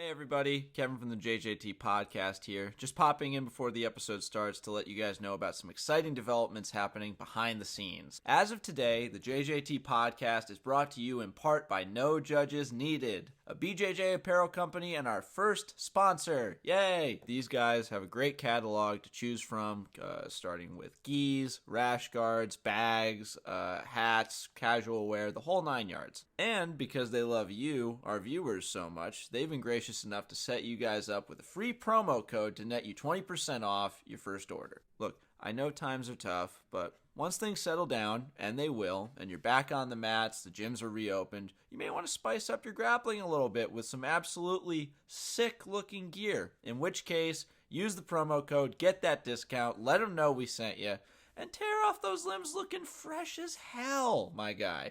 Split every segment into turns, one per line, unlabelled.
Hey everybody, Kevin from the JJT podcast here. Just popping in before the episode starts to let you guys know about some exciting developments happening behind the scenes. As of today, the JJT podcast is brought to you in part by No Judges Needed, a BJJ apparel company and our first sponsor. Yay! These guys have a great catalog to choose from, starting with gis, rash guards, bags, hats, casual wear, the whole 9 yards. And because they love you, our viewers, so much, they've been gracious enough to set you guys up with a free promo code to net you 20% off your first order. Look, I know times are tough, but once things settle down, and they will, and you're back on the mats, the gyms are reopened, you may want to spice up your grappling a little bit with some absolutely sick-looking gear, in which case, use the promo code, get that discount, let them know we sent you, and tear off those limbs looking fresh as hell, my guy.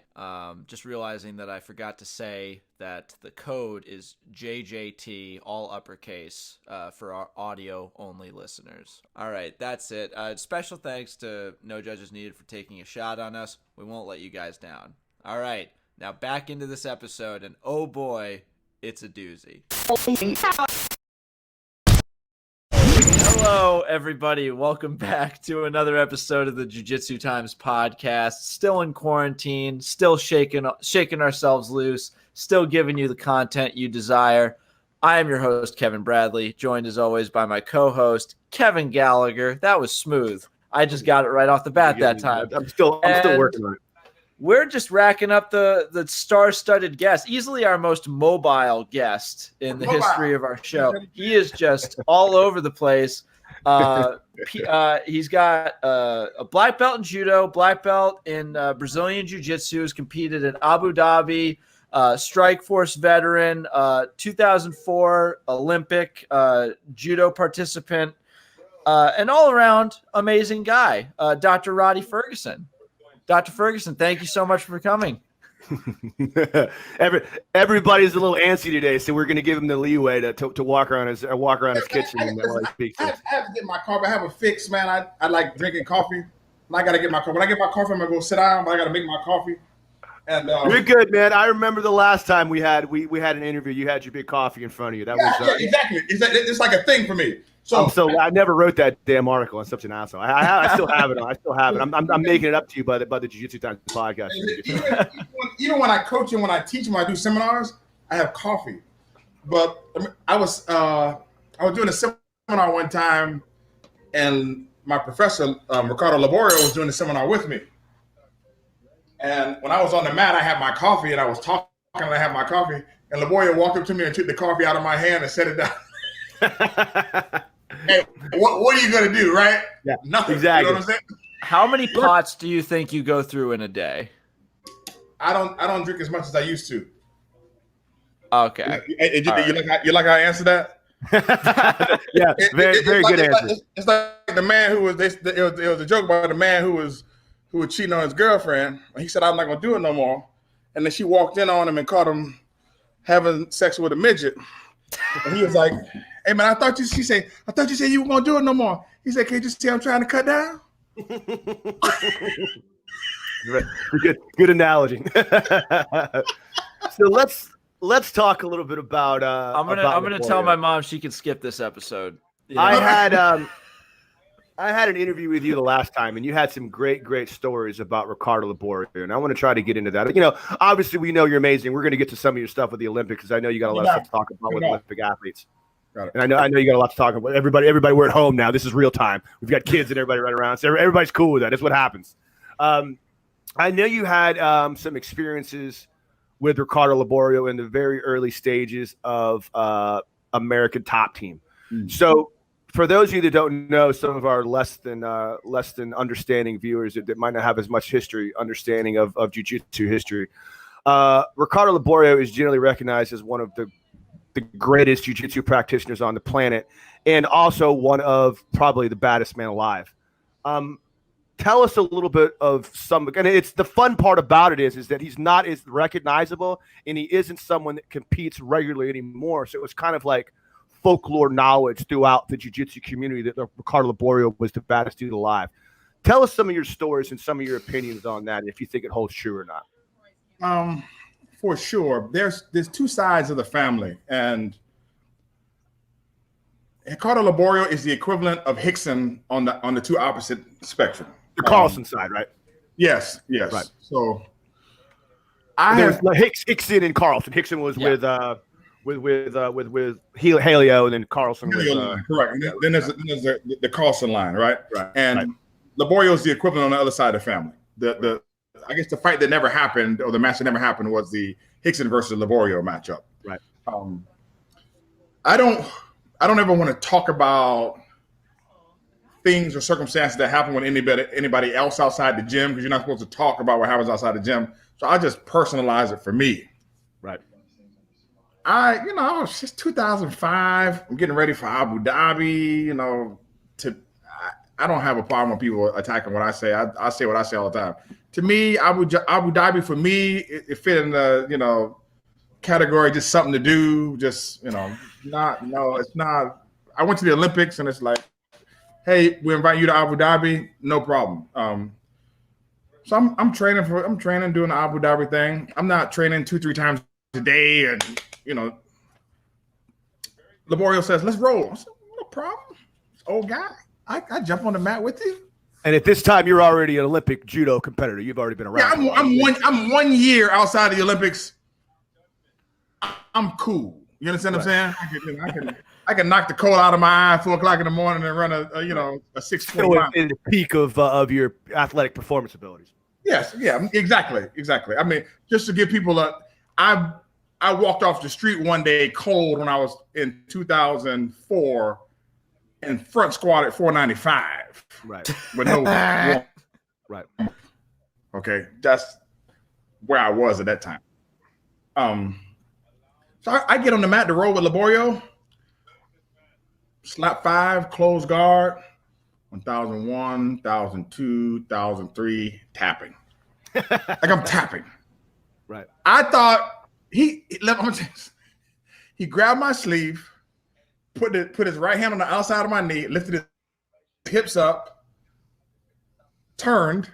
Just realizing that I forgot to say that the code is JJT, all uppercase, for our audio-only listeners. All right, that's it. Special thanks to No Judges Needed for taking a shot on us. We won't let you guys down. All right, now back into this episode, and oh boy, it's a doozy. Hello, everybody. Welcome back to another episode of the Jiu-Jitsu Times podcast. Still in quarantine, still shaking ourselves loose, still giving you the content you desire. I am your host, Kevin Bradley, joined as always by my co-host, Kevin Gallagher. That was smooth. I just got it right off the bat that time.
I'm still working on it.
We're just racking up the star-studded guest, easily our most mobile guest in the history of our show. He is just all over the place. He's got a black belt in Judo, black belt in Brazilian Jiu-Jitsu, has competed in Abu Dhabi, Strike Force veteran, 2004 Olympic Judo participant, an all-around amazing guy, Dr. Rhadi Ferguson. Dr. Ferguson, thank you so much for coming.
Everybody's a little antsy today, so we're going to give him the leeway to walk around his kitchen while he speaks.
I have to get my coffee. I have a fix, man. I like drinking coffee. I got to get my coffee. When I get my coffee, I'm going to go sit down, but I got to make my coffee. And
you're good, man. I remember the last time we had an interview. You had your big coffee in front of you. That was
exactly. It's like a thing for me. So
I never wrote that damn article. I'm such an asshole. I still have it. I'm making it up to you by the Jiu-Jitsu Times podcast.
Even when I coach and when I teach, when I do seminars, I have coffee. But I was doing a seminar one time, and my professor Ricardo Laborio was doing the seminar with me. And when I was on the mat, I had my coffee, and I was talking, and I had my coffee, and Laborio walked up to me and took the coffee out of my hand and set it down. Hey, what are you gonna do, right?
Yeah,
nothing.
Exactly.
You know what I'm saying?
How many pots do you think you go through in a day?
I don't drink as much as I used to.
Okay.
You like how I answered that?
Yeah, very good answer.
It's like the man who was. It was a joke about the man who was cheating on his girlfriend. He said, "I'm not gonna do it no more," and then she walked in on him and caught him having sex with a midget. And he was like, "Hey man, I thought you said you were gonna do it no more." He said, "Can you just see I'm trying to cut down?"
Good analogy. So let's talk a little bit about.
I'm gonna tell my mom she can skip this episode.
Yeah. I had an interview with you the last time, and you had some great stories about Ricardo Laborio, and I want to try to get into that. You know, obviously we know you're amazing. We're going to get to some of your stuff with the Olympics because I know you got a lot of stuff to talk about with Olympic athletes. And I know you got a lot to talk about. Everybody, we're at home now. This is real time. We've got kids and everybody running around, so everybody's cool with that. That's what happens. I know you had some experiences with Ricardo Laborio in the very early stages of American Top Team. So, for those of you that don't know, some of our less than understanding viewers that might not have as much understanding of jiu-jitsu history, Ricardo Laborio is generally recognized as one of the greatest jiu-jitsu practitioners on the planet, and also one of probably the baddest men alive. Tell us a little bit of and it's the fun part about it is that he's not as recognizable, and he isn't someone that competes regularly anymore. So it was kind of like folklore knowledge throughout the jiu-jitsu community that Ricardo Laborio was the baddest dude alive. Tell us some of your stories and some of your opinions on that, and if you think it holds true or not.
For sure. There's two sides of the family, and Ricardo Laborio is the equivalent of Rickson on the two opposite spectrum.
The Carlson side, right?
Yes.
Right.
So
there's Rickson and Carlson. Rickson was with Haleo, and then Carlson was
correct. And then there's the Carlson line, right? And Laborio is the equivalent on the other side of the family. I guess the fight that never happened, or the match that never happened, was the Rickson versus Laborio matchup.
Right.
I don't ever want to talk about things or circumstances that happen with anybody else outside the gym, because you're not supposed to talk about what happens outside the gym. So I just personalize it for me.
Right.
It's just 2005. I'm getting ready for Abu Dhabi. I don't have a problem with people attacking what I say. I say what I say all the time. To me, Abu Dhabi, for me, it fit in the category just something to do. Just it's not. I went to the Olympics and it's like, hey, we invite you to Abu Dhabi, no problem. So I'm training doing the Abu Dhabi thing. I'm not training 2-3 times a day, and Laborio says, let's roll. I said, no problem. Old guy. I jump on the mat with you.
And at this time, you're already an Olympic judo competitor. You've already been around.
Yeah, I'm 1 year outside of the Olympics. I'm cool. You understand what I'm saying? I can knock the cold out of my eye 4 o'clock in the morning and run a 6:20.
In the peak of your athletic performance abilities.
Yes, yeah, exactly. I mean, just to give people I walked off the street one day cold when I was in 2004 and front squat at 495.
Right.
With no
right.
Okay, that's where I was at that time. So I get on the mat to roll with Laborio. Slap 5, close guard, 1001, 1002, 1003, tapping. Like I'm tapping.
Right.
I thought he grabbed my sleeve, put his right hand on the outside of my knee, lifted his hips up, turned,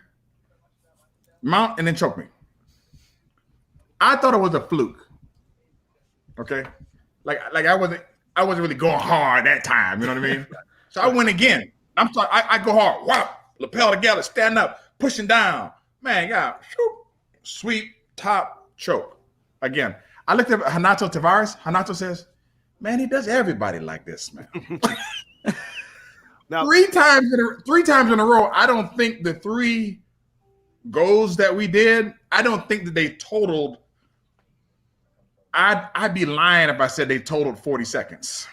mount, and then choked me. I thought it was a fluke. Okay, like I wasn't really going hard that time. You know what I mean? So I went again. I go hard. Wow, lapel together, stand up, pushing down. Man, yeah, sweep, top, choke. Again, I looked at Renato Tavares. Renato says, "Man, he does everybody like this, man." Now, three times in a row. I don't think the 3 goals that we did, I don't think that they totaled. I'd be lying if I said they totaled 40 seconds.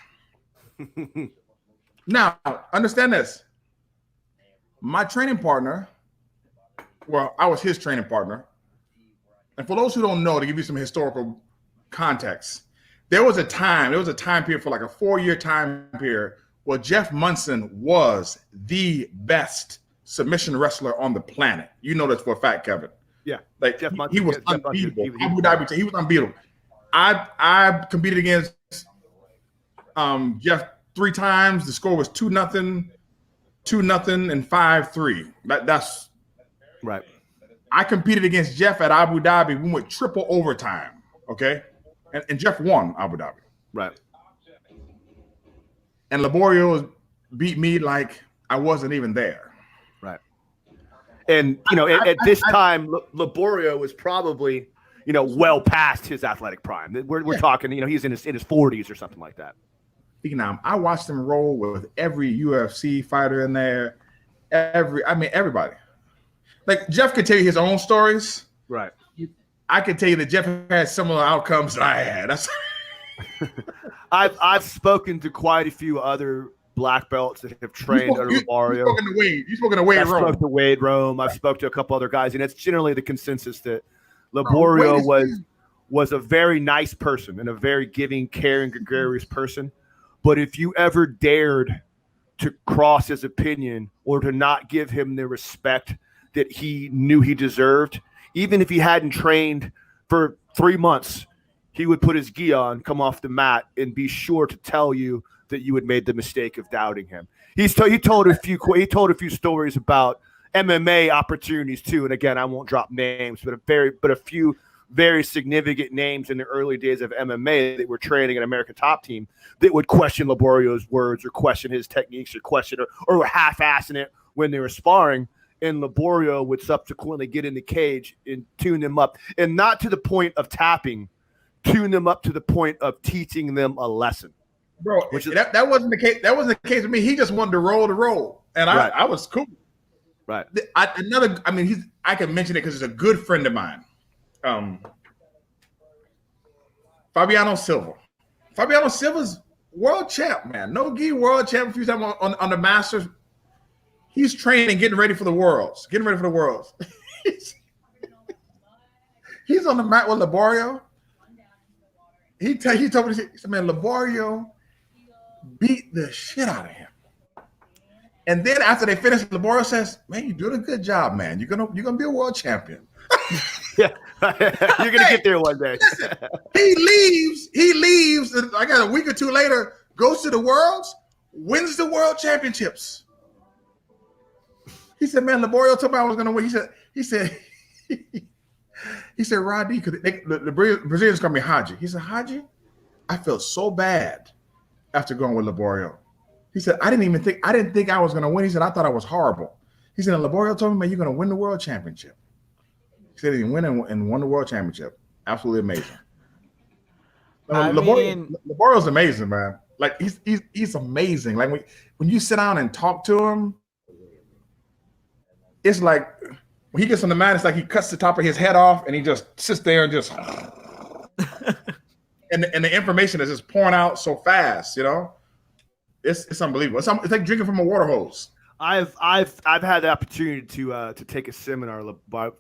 Now, understand this. My training partner, well, I was his training partner. And for those who don't know, to give you some historical context, there was a time period for like a 4-year time period where Jeff Munson was the best submission wrestler on the planet. You know this for a fact, Kevin.
Yeah.
Like Jeff Munson, he was unbeatable. He was unbeatable. I competed against Jeff 3 times. The score was 2-0, 2-0, and 5-3. That's
right.
I competed against Jeff at Abu Dhabi. We went triple overtime. Okay, and Jeff won Abu Dhabi.
Right.
And Laborio beat me like I wasn't even there.
Right. And at this time, Laborio was probably well past his athletic prime. We're talking, he's in his 40s or something like that.
I watched him roll with every UFC fighter in there. Everybody. Like Jeff could tell you his own stories.
Right.
I could tell you that Jeff had similar outcomes that I had.
I've spoken to quite a few other black belts that have trained under Laborio.
You spoken to Wade Rome.
I spoke to Wade Rome. I've spoke to a couple other guys, and it's generally the consensus that Laborio was a very nice person and a very giving, caring, gregarious person. But if you ever dared to cross his opinion or to not give him the respect that he knew he deserved, even if he hadn't trained for 3 months, he would put his gi on, come off the mat, and be sure to tell you that you had made the mistake of doubting him. He told a few stories about MMA opportunities too, and again, I won't drop names, but a few very significant names in the early days of MMA that were training an American Top Team that would question Laborio's words or question his techniques or were half-assing it when they were sparring. And Laborio would subsequently get in the cage and tune them up. And not to the point of tapping, tune them up to the point of teaching them a lesson.
Bro, that wasn't the case. That wasn't the case with me. He just wanted to roll. And I was cool.
Right.
I can mention it because it's a good friend of mine. Fabiano Silva. Fabiano Silva's world champ, man. No gi world champ a few times on the Masters. He's training, getting ready for the Worlds. He's on the mat with Laborio. He told me, he said, man, Laborio beat the shit out of him. And then after they finish, Laborio says, man, you're doing a good job, man. You're gonna be a world champion.
Yeah, you're gonna get there one day.
Listen, he leaves. I got a week or two later, goes to the Worlds, wins the World Championships. He said, man, Laborio told me I was gonna win. He said, Rhadi, because the Brazilians call me Haji. He said, Haji, I felt so bad after going with Laborio. He said, I didn't think I was gonna win. He said, I thought I was horrible. He said, Laborio told me, man, you're gonna win the World Championship. He said he won and won the World Championship. Absolutely amazing. Laborio's amazing, man. Like he's amazing. Like when you sit down and talk to him, it's like when he gets on the mat, it's like he cuts the top of his head off and he just sits there and just and the information is just pouring out so fast, you know. It's unbelievable. It's like drinking from a water hose.
I've had the opportunity to take a seminar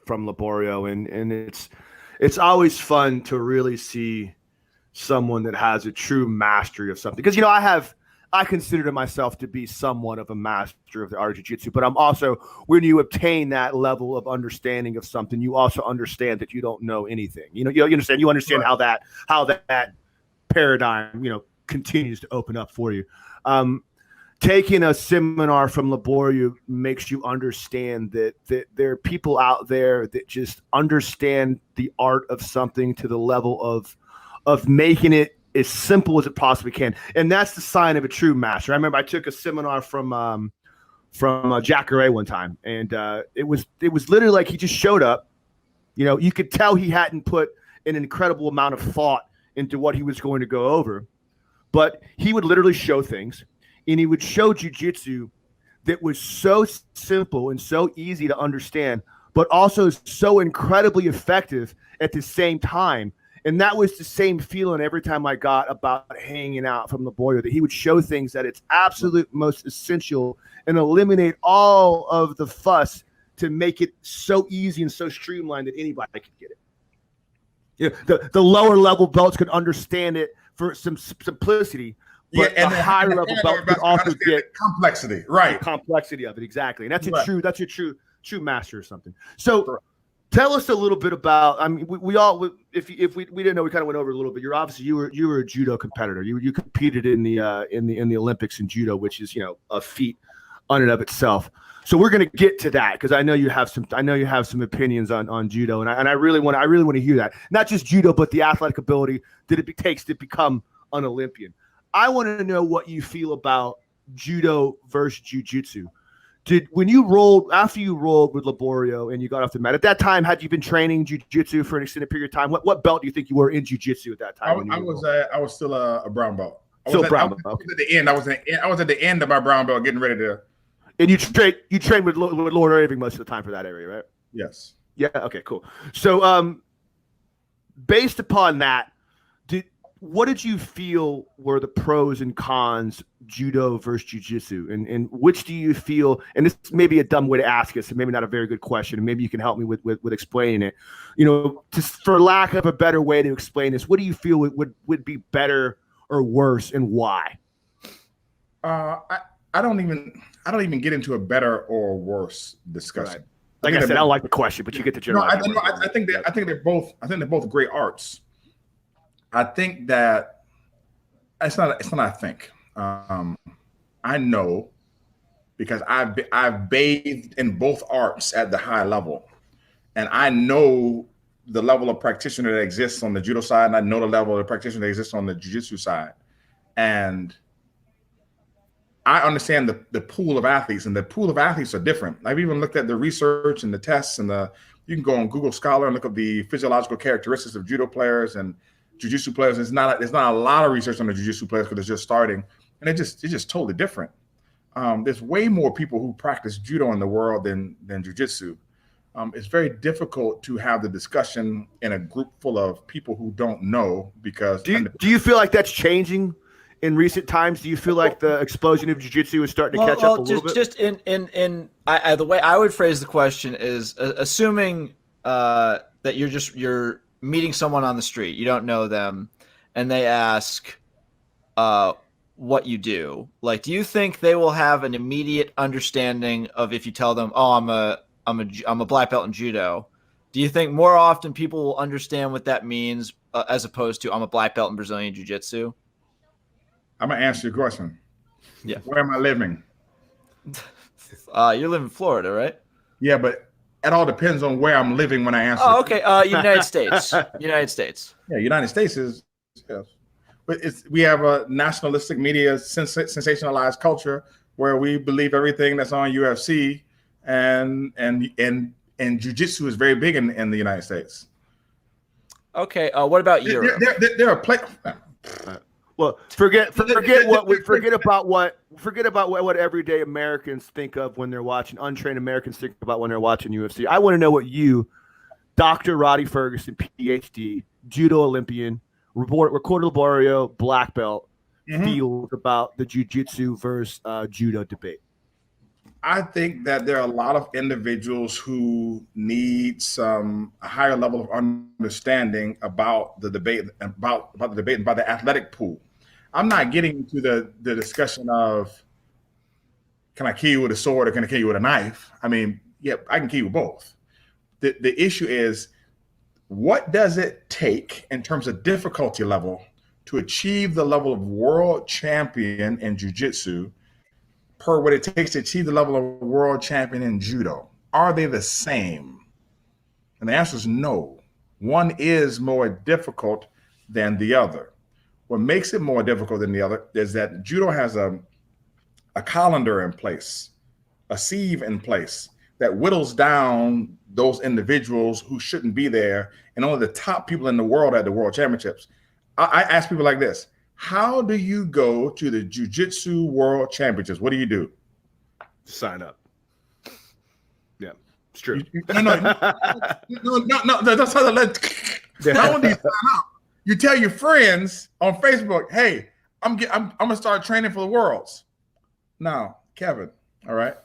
from Laborio, and it's always fun to really see someone that has a true mastery of something. Because I consider myself to be somewhat of a master of the art of jiu-jitsu, but I'm also, when you obtain that level of understanding of something, you also understand that you don't know anything. You understand right. how that paradigm continues to open up for you. Taking a seminar from Laborio makes you understand that there are people out there that just understand the art of something to the level of making it as simple as it possibly can. And that's the sign of a true master. I remember I took a seminar from Jacare one time, and it was literally like he just showed up. You could tell he hadn't put an incredible amount of thought into what he was going to go over, but he would literally show things. And he would show jiu-jitsu that was so simple and so easy to understand, but also so incredibly effective at the same time. And that was the same feeling every time I got about hanging out from Laborio, that he would show things at its absolute most essential and eliminate all of the fuss to make it so easy and so streamlined that anybody could get it. The lower level belts could understand it for some simplicity. But and the higher level belt could also get
complexity, right?
The complexity of it, exactly. And that's a true master or something. So tell us a little bit about, I mean, we all, if we didn't know, we kind of went over it a little bit. You were a judo competitor. You competed in the Olympics in judo, which is, a feat on and of itself. So we're going to get to that, because I know you have some opinions on judo, and I really want to hear that. Not just judo, but the athletic ability that it takes to become an Olympian. I want to know what you feel about judo versus jiu-jitsu. After you rolled with Laborio and you got off the mat, at that time, had you been training jiu-jitsu for an extended period of time? What belt do you think you were in jiu-jitsu at that time?
I was still a brown belt. I was at the end. I was at the end of my brown belt, getting ready to.
And you trained with Lord Irving most of the time for that area, right?
Yes.
Yeah. Okay. Cool. So, based upon that, what did you feel were the pros and cons, judo versus jiu-jitsu? And which do you feel, and this may be a dumb way to ask it, so maybe not a very good question, and maybe you can help me with explaining it. Just for lack of a better way to explain this, what do you feel would be better or worse, and why?
I don't even get into a better or worse discussion.
Right. Like I said, I don't like the question, but you get the general.
I think they're both great arts. I think that it's not. I think. I know, because I've bathed in both arts at the high level, and I know the level of practitioner that exists on the judo side, and I know the level of practitioner that exists on the jiu-jitsu side. And I understand the pool of athletes, and the pool of athletes are different. I've even looked at the research and the tests, and you can go on Google Scholar and look up the physiological characteristics of judo players and jiu-jitsu players. There's not a lot of research on the jiu-jitsu players because it's just starting, and it's just totally different. There's way more people who practice judo in the world than jiu-jitsu. It's very difficult to have the discussion in a group full of people who don't know, because
do you feel like that's changing in recent times? Do you feel like the explosion of jiu-jitsu is starting to catch up a little bit?
Just the way I would phrase the question is, assuming that you're meeting someone on the street, you don't know them, and they ask what you do. Like, do you think they will have an immediate understanding of, if you tell them, "Oh, I'm a black belt in judo"? Do you think more often people will understand what that means as opposed to, "I'm a black belt in Brazilian jiu-jitsu"?
I'm gonna answer your question.
Yeah.
Where am I living?
You live in Florida, right?
Yeah, but it all depends on where I'm living when I answer.
Oh, okay. United States. United States.
Yeah, United States is, yes. But we have a nationalistic media sensationalized culture where we believe everything that's on UFC, and jiu-jitsu is very big in the United States.
Okay. What about Europe?
There are
Well, forget about what everyday Americans think of when they're watching, untrained Americans think about when they're watching UFC. I want to know what you, Dr. Rhadi Ferguson, PhD, judo Olympian, recorded laborio, black belt, feels about the jiu-jitsu versus judo debate.
I think that there are a lot of individuals who need a higher level of understanding about the debate, about the debate, and about the athletic pool. I'm not getting into the discussion of, can I kill you with a sword or can I kill you with a knife? I mean, yeah, I can kill you with both. The issue is, what does it take in terms of difficulty level to achieve the level of world champion in jiu-jitsu per what it takes to achieve the level of world champion in judo? Are they the same? And the answer is no. One is more difficult than the other. What makes it more difficult than the other is that judo has a colander in place, a sieve in place that whittles down those individuals who shouldn't be there, and only the top people in the world at the world championships. I ask people like this: how do you go to the Jiu-Jitsu World Championships? What do you do?
Sign up. Yeah, it's true.
No, that's how not only do you sign up, you tell your friends on Facebook, "Hey, I'm gonna start training for the Worlds." Now, Kevin, all right.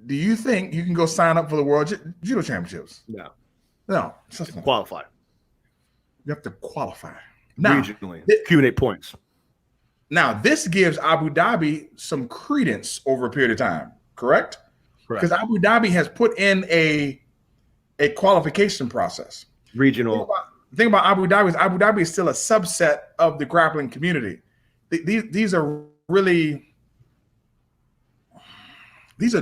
Do you think you can go sign up for the World Judo Championships? No.
Qualify.
You have to qualify. Now,
regionally, accumulate points.
Now, this gives Abu Dhabi some credence over a period of time, correct? Because Abu Dhabi has put in a qualification process.
Regional.
The thing about Abu Dhabi is still a subset of the grappling community. These are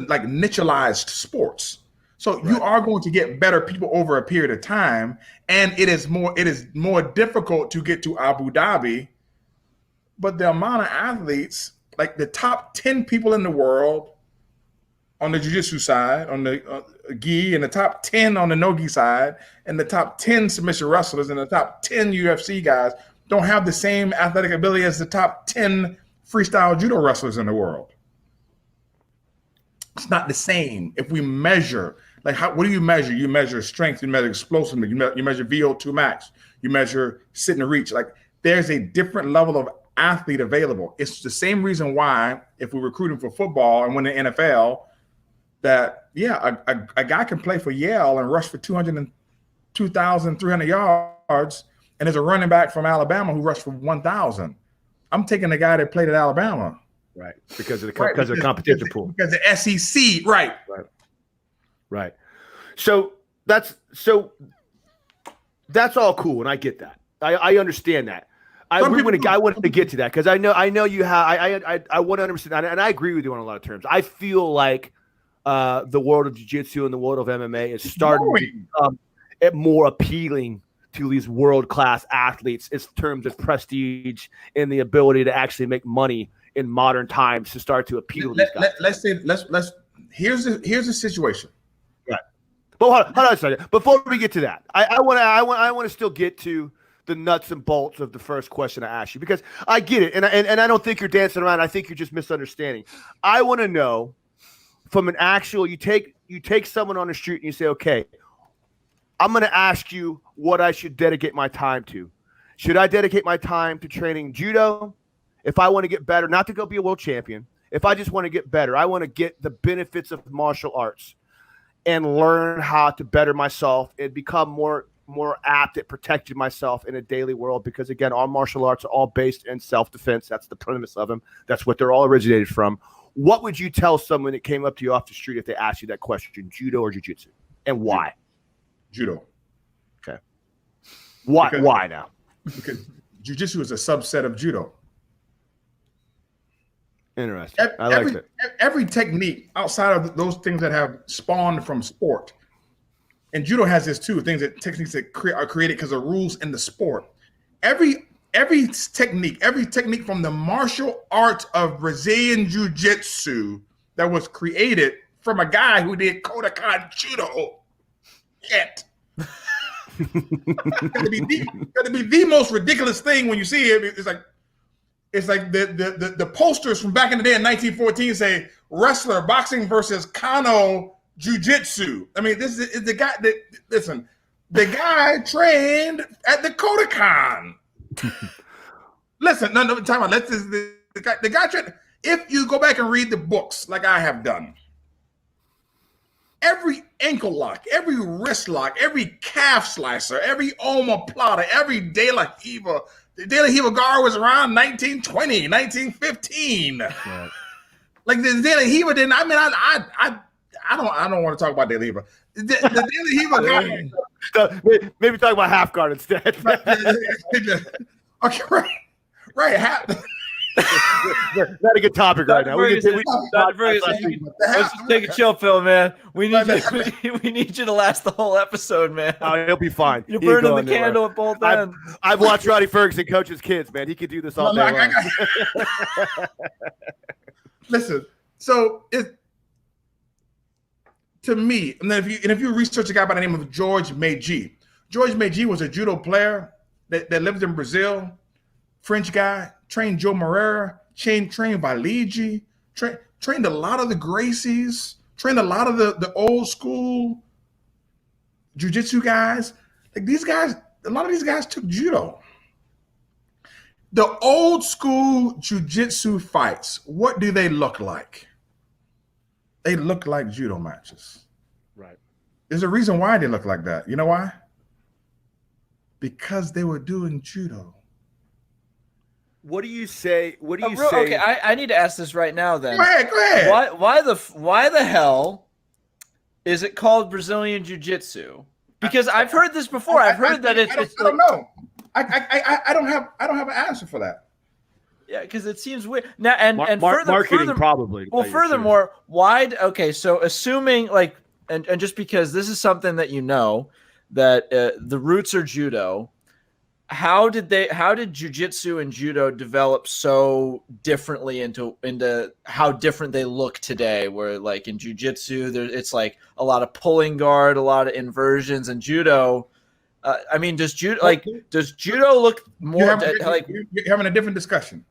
like nichealized sports. So you are going to get better people over a period of time, and it is more difficult to get to Abu Dhabi. But the amount of athletes, like the top 10 people in the world on the jiu-jitsu side, on the gi, and the top 10 on the no-gi side, and the top 10 submission wrestlers and the top 10 UFC guys don't have the same athletic ability as the top 10 freestyle judo wrestlers in the world. It's not the same. If we measure, what do you measure? You measure strength, you measure explosiveness, you measure VO2 max, you measure sit and reach. Like, there's a different level of athlete available. It's the same reason why, if we're recruiting for football and win the NFL, that a guy can play for Yale and rush for 2,300 yards, and there's a running back from Alabama who rushed for 1,000. I'm taking the guy that played at Alabama.
Right, because of the competition pool.
Because the SEC,
right. So that's all cool, and I get that. I understand that. I wanted to get to that because I know you have. I want to understand, and I agree with you on a lot of terms. I feel like the world of jiu-jitsu and the world of MMA is starting to become more appealing to these world-class athletes in terms of prestige and the ability to actually make money in modern times to start to appeal to these guys.
Here's the situation.
Right. But hold on a second. Before we get to that, I want to still get to the nuts and bolts of the first question I asked you, because I get it, and I don't think you're dancing around. I think you're just misunderstanding. I want to know from an actual, you take someone on the street and you say, okay, I'm going to ask you what I should dedicate my time to. Should I dedicate my time to training judo? If I want to get better, not to go be a world champion, if I just want to get better, I want to get the benefits of martial arts and learn how to better myself and become more apt at protecting myself in a daily world, because again, all martial arts are all based in self-defense. That's the premise of them. That's what they're all originated from. What would you tell someone that came up to you off the street if they asked you that question, judo or jiu-jitsu, and why?
Judo.
Okay. Why now?
Because jiu-jitsu is a subset of judo.
Interesting. I like it.
Every technique outside of those things that have spawned from sport, and judo has this too, techniques that are created because of rules in the sport. Every technique from the martial art of Brazilian jiu-jitsu that was created from a guy who did Kodokan judo. It'd be the most ridiculous thing when you see it. It's like the posters from back in the day in 1914 say wrestler boxing versus Kano jiu-jitsu. I mean, this is the guy that, listen, the guy trained at the Kodokan. Listen, no, time out. The guy trained. If you go back and read the books like I have done, every ankle lock, every wrist lock, every calf slicer, every omoplata, every De La Riva. The De La Riva guard was around 1920, 1915. Right. Like the De La Riva didn't. I mean, I don't want to talk about De La Riva. The De La Riva guard.
Maybe talk about half guard instead.
Okay, right.
Not a good topic right now.
Let's just take a chill pill, man. We need you to last the whole episode, man.
He'll be fine.
You're burning the candle at both ends.
I've watched Rhadi Ferguson coach his kids, man. He could do this all day long.
Listen, so to me, and then if you research a guy by the name of George Meiji. George Meiji was a judo player that lived in Brazil, French guy. Trained Joe Moreira, trained Valigi, trained a lot of the Gracies, trained a lot of the old school jiu-jitsu guys. Like these guys, a lot of these guys took judo. The old school jiu-jitsu fights, what do they look like? They look like judo matches.
Right.
There's a reason why they look like that. You know why? Because they were doing judo.
What do you say?
Say? Okay, I need to ask this right now. Then
go ahead.
Why the hell is it called Brazilian Jiu-Jitsu? Because I've heard this before. I've heard that it's.
I don't know. I don't have an answer for that.
Yeah, because it seems weird now. And
marketing probably.
Well, furthermore, why? Okay, so assuming and just because this is something that you know that the roots are judo. How did jiu-jitsu and judo develop so differently into how different they look today, where like in jiu-jitsu it's like a lot of pulling guard, a lot of inversions, and judo does judo look more
you're having a different discussion.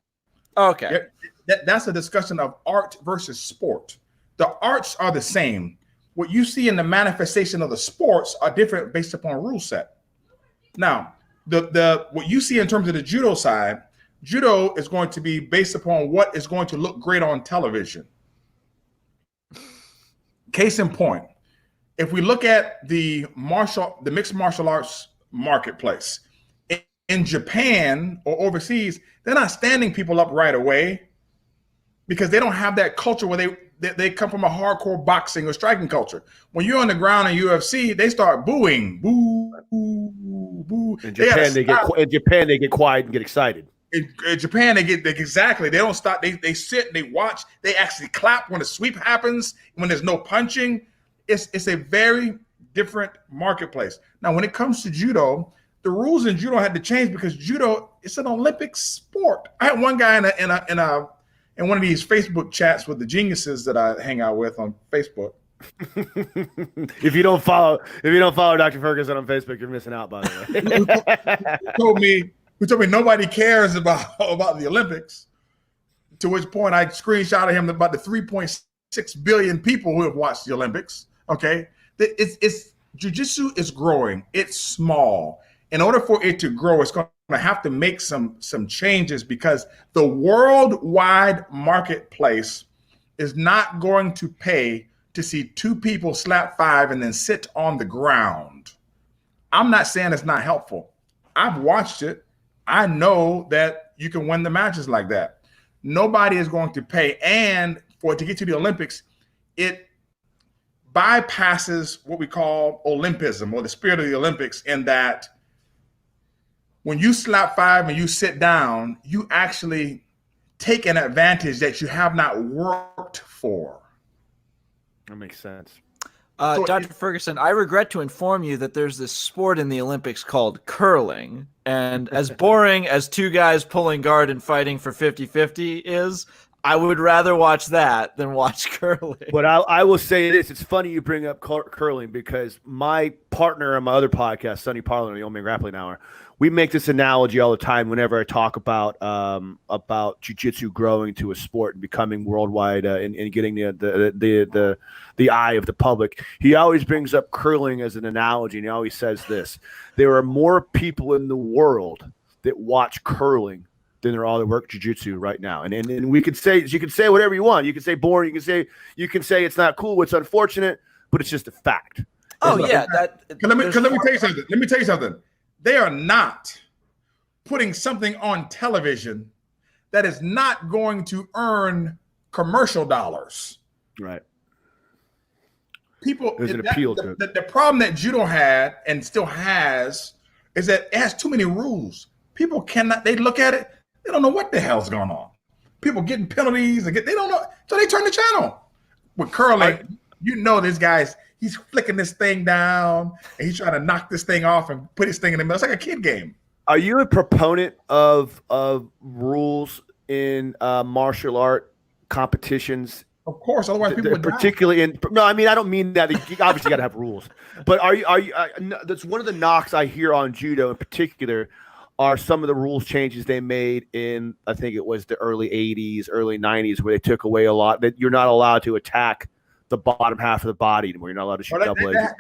Okay.
That's a discussion of art versus sport. The arts are the same. What you see in the manifestation of the sports are different based upon rule set. Now, the what you see in terms of the judo side, judo is going to be based upon what is going to look great on television. Case in point, if we look at the mixed martial arts marketplace in Japan or overseas, they're not standing people up right away because they don't have that culture where they come from a hardcore boxing or striking culture. When you're on the ground in UFC, they start booing, boo, boo, boo.
In Japan, they get quiet and get excited.
In Japan, they exactly. They don't stop. They sit. They watch. They actually clap when a sweep happens. When there's no punching, it's a very different marketplace. Now, when it comes to judo, the rules in judo had to change because judo is an Olympic sport. I had one guy in one of these Facebook chats with the geniuses that I hang out with on Facebook.
If you don't follow Dr. Ferguson on Facebook, you're missing out, by the
way. who told me nobody cares about the Olympics, to which point I screenshotted him about the 3.6 billion people who have watched the Olympics. Okay. It's Jiu-Jitsu is growing. It's small. In order for it to grow, it's going to have to make some changes because the worldwide marketplace is not going to pay to see two people slap five and then sit on the ground. I'm not saying it's not helpful. I've watched it. I know that you can win the matches like that. Nobody is going to pay. And for it to get to the Olympics, it bypasses what we call Olympism, or the spirit of the Olympics, in that when you slap five and you sit down, you actually take an advantage that you have not worked for.
That makes sense.
Dr. Ferguson, I regret to inform you that there's this sport in the Olympics called curling. And as boring as two guys pulling guard and fighting for 50-50 is, I would rather watch that than watch curling.
But I will say this. It's funny you bring up curling because my partner on my other podcast, Sonny Parlin, the Olympian Grappling Hour, we make this analogy all the time whenever I talk about jiu-jitsu growing to a sport and becoming worldwide and getting the eye of the public. He always brings up curling as an analogy, and he always says this: there are more people in the world that watch curling than there are that work jiu-jitsu right now. And we could say, you can say whatever you want. You can say boring. You can say it's not cool. It's unfortunate, but it's just a fact.
Oh yeah.
Let me tell you something. They are not putting something on television that is not going to earn commercial dollars.
Right.
People,
there's an appeal to it.
The problem that judo had and still has is that it has too many rules. People cannot, they look at it, they don't know what the hell's going on. People getting penalties, they don't know, so they turn the channel. With curling, this guy's, he's flicking this thing down and he's trying to knock this thing off and put his thing in the middle. It's like a kid game.
Are you a proponent of rules in martial art competitions?
Of course, otherwise people would
particularly die. No, I mean, I don't mean that. You obviously got to have rules. But are you? That's one of the knocks I hear on judo in particular. Are some of the rules changes they made in, I think it was the early 80s, early 90s, where they took away a lot, that you're not allowed to attack the bottom half of the body anymore. You're not allowed to shoot double legs.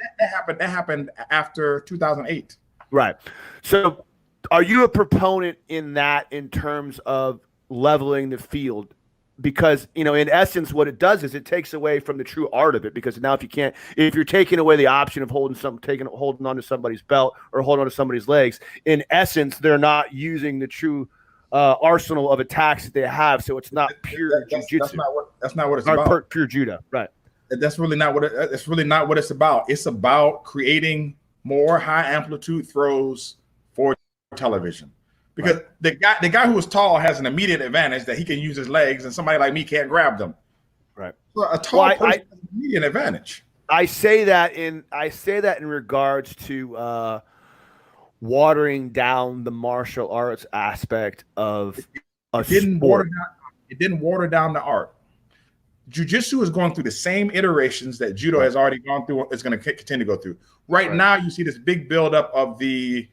That happened after 2008.
Right. So are you a proponent in that in terms of leveling the field? Because, in essence, what it does is it takes away from the true art of it. Because now if you're taking away the option of holding on to somebody's belt or holding on to somebody's legs, in essence, they're not using the true arsenal of attacks that they have. So it's not pure jiu-jitsu.
That's not what it's about.
Pure judo, right?
That's really not what it's about. It's about creating more high amplitude throws for television. Because the guy who is tall has an immediate advantage that he can use his legs, and somebody like me can't grab them.
Right.
So a tall person has an immediate advantage.
I say that in regards to watering down the martial arts aspect of a sport.
It didn't water down the art. Jiu-Jitsu is going through the same iterations that judo has already gone through. It's going to continue to go through. Right now, you see this big buildup of the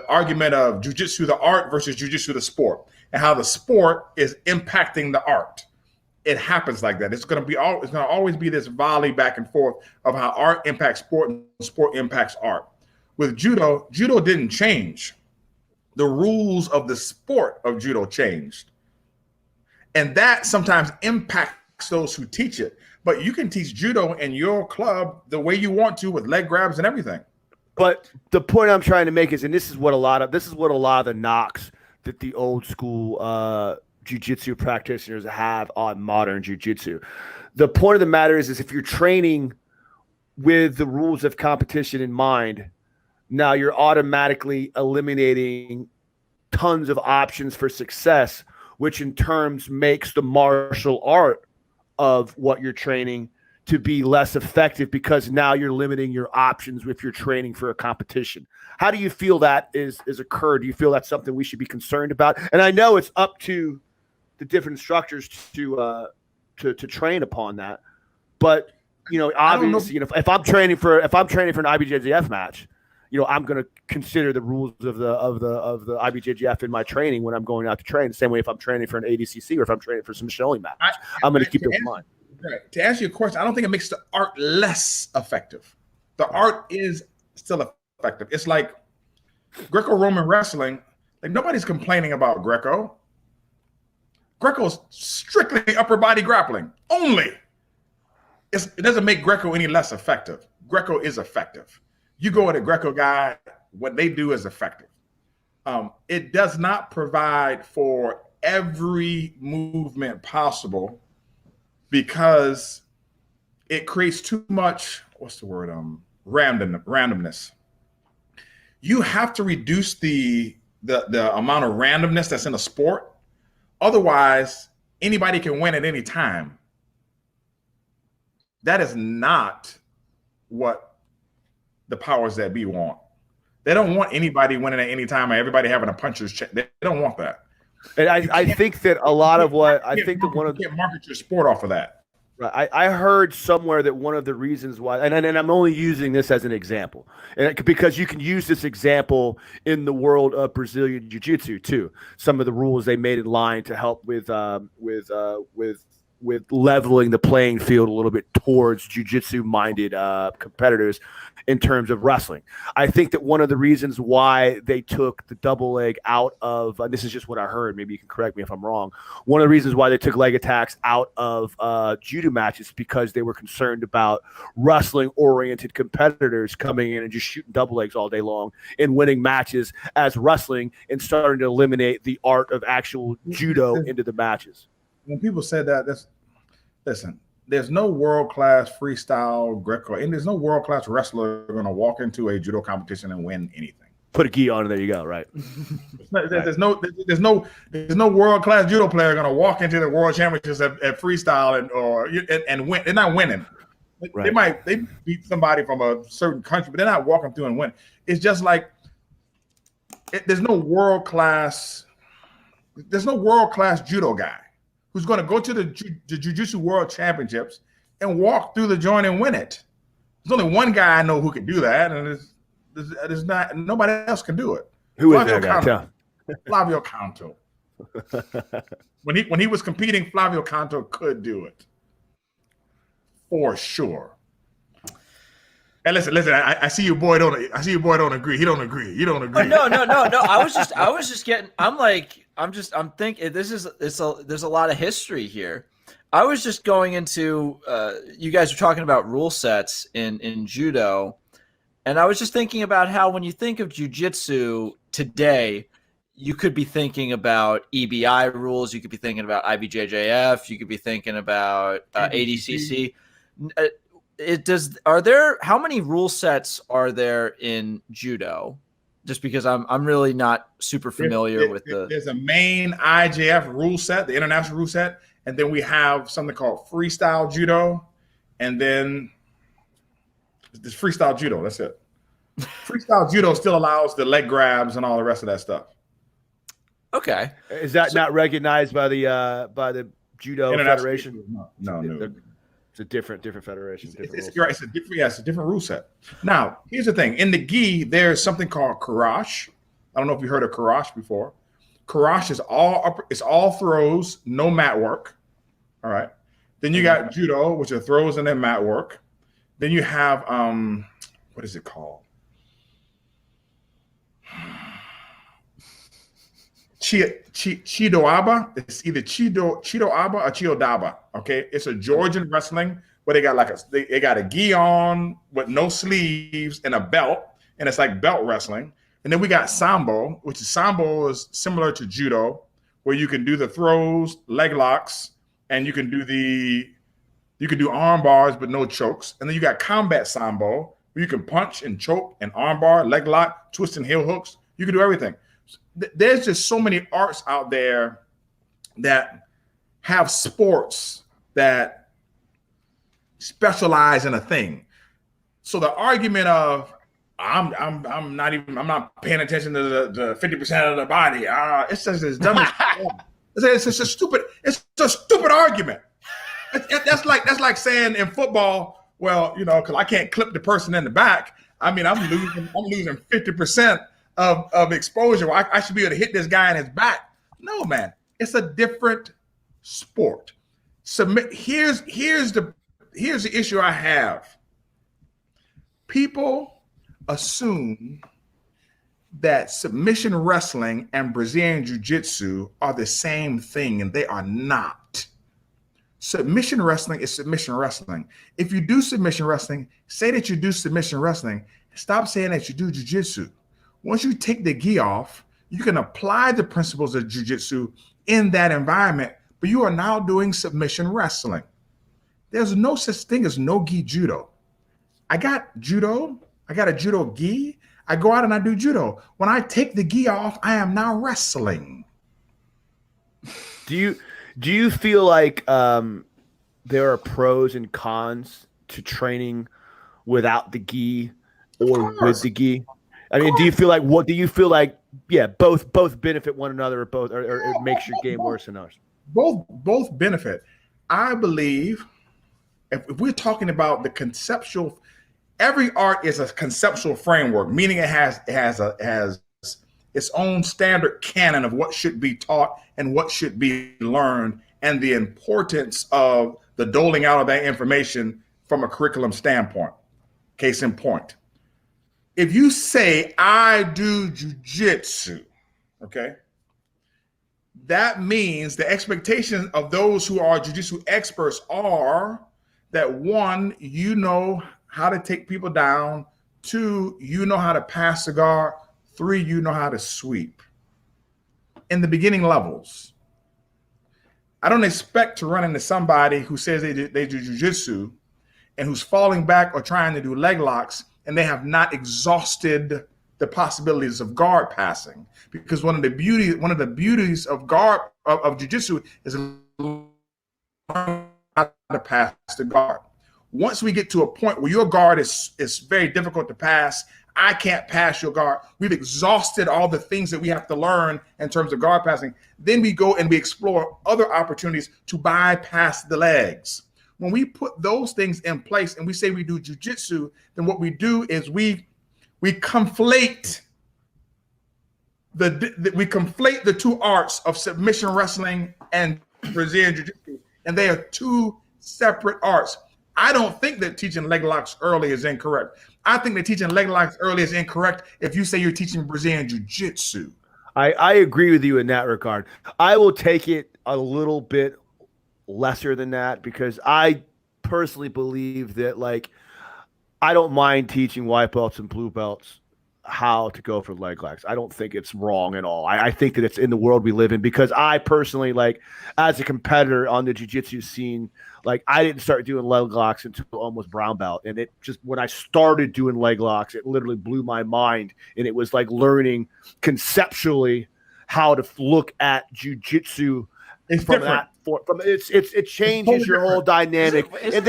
argument of jiu-jitsu the art versus jiu-jitsu the sport, and how the sport is impacting the art. It happens like that. It's going to always be this volley back and forth of how art impacts sport and sport impacts art. With judo didn't change. The rules of the sport of judo changed, and that sometimes impacts those who teach it. But you can teach judo in your club the way you want to, with leg grabs and everything.
But the point I'm trying to make is, and this is what a lot of the knocks that the old school jiu-jitsu practitioners have on modern jiu-jitsu. The point of the matter is if you're training with the rules of competition in mind, now you're automatically eliminating tons of options for success, which in terms makes the martial art of what you're training to be less effective because now you're limiting your options if you're training for a competition. How do you feel that is occurred? Do you feel that's something we should be concerned about? And I know it's up to the different instructors to train upon that, but obviously, if I'm training for an IBJJF match, I'm going to consider the rules of the IBJJF in my training when I'm going out to train. The same way if I'm training for an ADCC or if I'm training for some showing match, I'm going to keep those in mind.
Right. To answer your question, I don't think it makes the art less effective. The art is still effective. It's like Greco-Roman wrestling. Like nobody's complaining about Greco. Greco's strictly upper body grappling only. It doesn't make Greco any less effective. Greco is effective. You go with a Greco guy, what they do is effective. It does not provide for every movement possible because it creates too much, randomness. You have to reduce the amount of randomness that's in a sport. Otherwise, anybody can win at any time. That is not what the powers that be want. They don't want anybody winning at any time or everybody having a puncher's check. They don't want that.
And I think that a lot of what I think that one of
you can't market your sport off of that.
Right. I heard somewhere that one of the reasons why, and I'm only using this as an example, because you can use this example in the world of Brazilian Jiu-Jitsu too. Some of the rules they made in line to help with leveling the playing field a little bit towards jiu-jitsu minded competitors in terms of wrestling. I think that one of the reasons why they took the double leg out of, this is just what I heard, maybe you can correct me if I'm wrong. One of the reasons why they took leg attacks out of judo matches is because they were concerned about wrestling oriented competitors coming in and just shooting double legs all day long and winning matches as wrestling and starting to eliminate the art of actual judo into the matches.
When people said that, listen, there's no world-class freestyle Greco, and there's no world-class wrestler going to walk into a judo competition and win anything.
Put a gi on and there you go, right?
There's no world-class judo player going to walk into the world championships at freestyle and win. They're not winning. Right. They beat somebody from a certain country, but they're not walking through and win. It's just like there's no world-class judo guy who's going to go to the Jiu-Jitsu World Championships and walk through the joint and win it. There's only one guy I know who can do that, and there's not nobody else can do it.
Who is that guy?
Flavio Canto. When he was competing, Flavio Canto could do it for sure. And listen. I see your boy don't agree. He don't agree. You don't agree.
Oh, no. I was just getting. I'm thinking there's a lot of history here. I was just going into. You guys were talking about rule sets in judo, and I was just thinking about how when you think of jiu-jitsu today, you could be thinking about EBI rules. You could be thinking about IBJJF. You could be thinking about ADCC. How many rule sets are there in judo? Just because I'm really not super familiar with
there's a main IJF rule set, the international rule set, and then we have something called freestyle judo, and then this freestyle judo. That's it. Freestyle judo still allows the leg grabs and all the rest of that stuff.
Okay,
is
that not recognized by the Judo Federation?
No.
It's a different federation.
It's a different rule set. Now, here's the thing. In the gi, there's something called karash. I don't know if you heard of karash before. Karash is all throws, no mat work. All right. Then you got judo, which are throws and then mat work. Then you have what is it called? Chidoaba. It's either Chidoaba or Chiodaba. Okay, it's a Georgian wrestling where they got they got a gi on with no sleeves and a belt, and it's like belt wrestling. And then we got sambo, which is similar to judo, where you can do the throws, leg locks, and you can do arm bars but no chokes. And then you got combat sambo, where you can punch and choke and arm bar, leg lock, twist and heel hooks. You can do everything. there's just so many arts out there that have sports that specialize in a thing. So the argument of I'm not paying attention to the 50% of the body. It's just as dumb as it's a stupid argument. That's like saying in football, well, because I can't clip the person in the back. I mean, I'm losing 50% of exposure. I should be able to hit this guy in his back. No, man, it's a different sport. Here's the issue I have. People assume that submission wrestling and Brazilian Jiu-Jitsu are the same thing, and they are not. Submission wrestling is submission wrestling. If you do submission wrestling, say that you do submission wrestling. Stop saying that you do Jiu-Jitsu. Once you take the gi off, you can apply the principles of Jiu-Jitsu in that environment, but you are now doing submission wrestling. There's no such thing as no gi judo. I got judo. I got a judo gi. I go out and I do judo. When I take the gi off, I am now wrestling.
Do you feel like there are pros and cons to training without the gi or with the gi? I mean, do you feel like both benefit one another, or it makes your game worse than ours?
Both benefit. I believe if we're talking about the conceptual, every art is a conceptual framework, meaning it has its own standard canon of what should be taught and what should be learned, and the importance of the doling out of that information from a curriculum standpoint. Case in point, if you say, I do jiu-jitsu, okay, that means the expectation of those who are jiu-jitsu experts are that, one, you know how to take people down, two, you know how to pass the guard, three, you know how to sweep. In the beginning levels, I don't expect to run into somebody who says they do jiu-jitsu and who's falling back or trying to do leg locks, and they have not exhausted the possibilities of guard passing. Because one of the beauties of jiu-jitsu is learning how to pass the guard. Once we get to a point where your guard is very difficult to pass, I can't pass your guard, we've exhausted all the things that we have to learn in terms of guard passing. Then we go and we explore other opportunities to bypass the legs. When we put those things in place and we say we do jiu-jitsu, then what we do is we conflate the two arts of submission wrestling and Brazilian Jiu-Jitsu, and they are two separate arts. I don't think that teaching leg locks early is incorrect. I think that teaching leg locks early is incorrect if you say you're teaching Brazilian Jiu-Jitsu.
I agree with you in that regard. I will take it a little bit lesser than that, because I personally believe that, like, I don't mind teaching white belts and blue belts how to go for leg locks. I don't think it's wrong at all. I think that it's in the world we live in, because I personally, like, as a competitor on the jiu-jitsu scene, like, I didn't start doing leg locks until almost brown belt. And it just, when I started doing leg locks, it literally blew my mind. And it was like learning conceptually how to look at jiu-jitsu. It changes your whole dynamic.
Isn't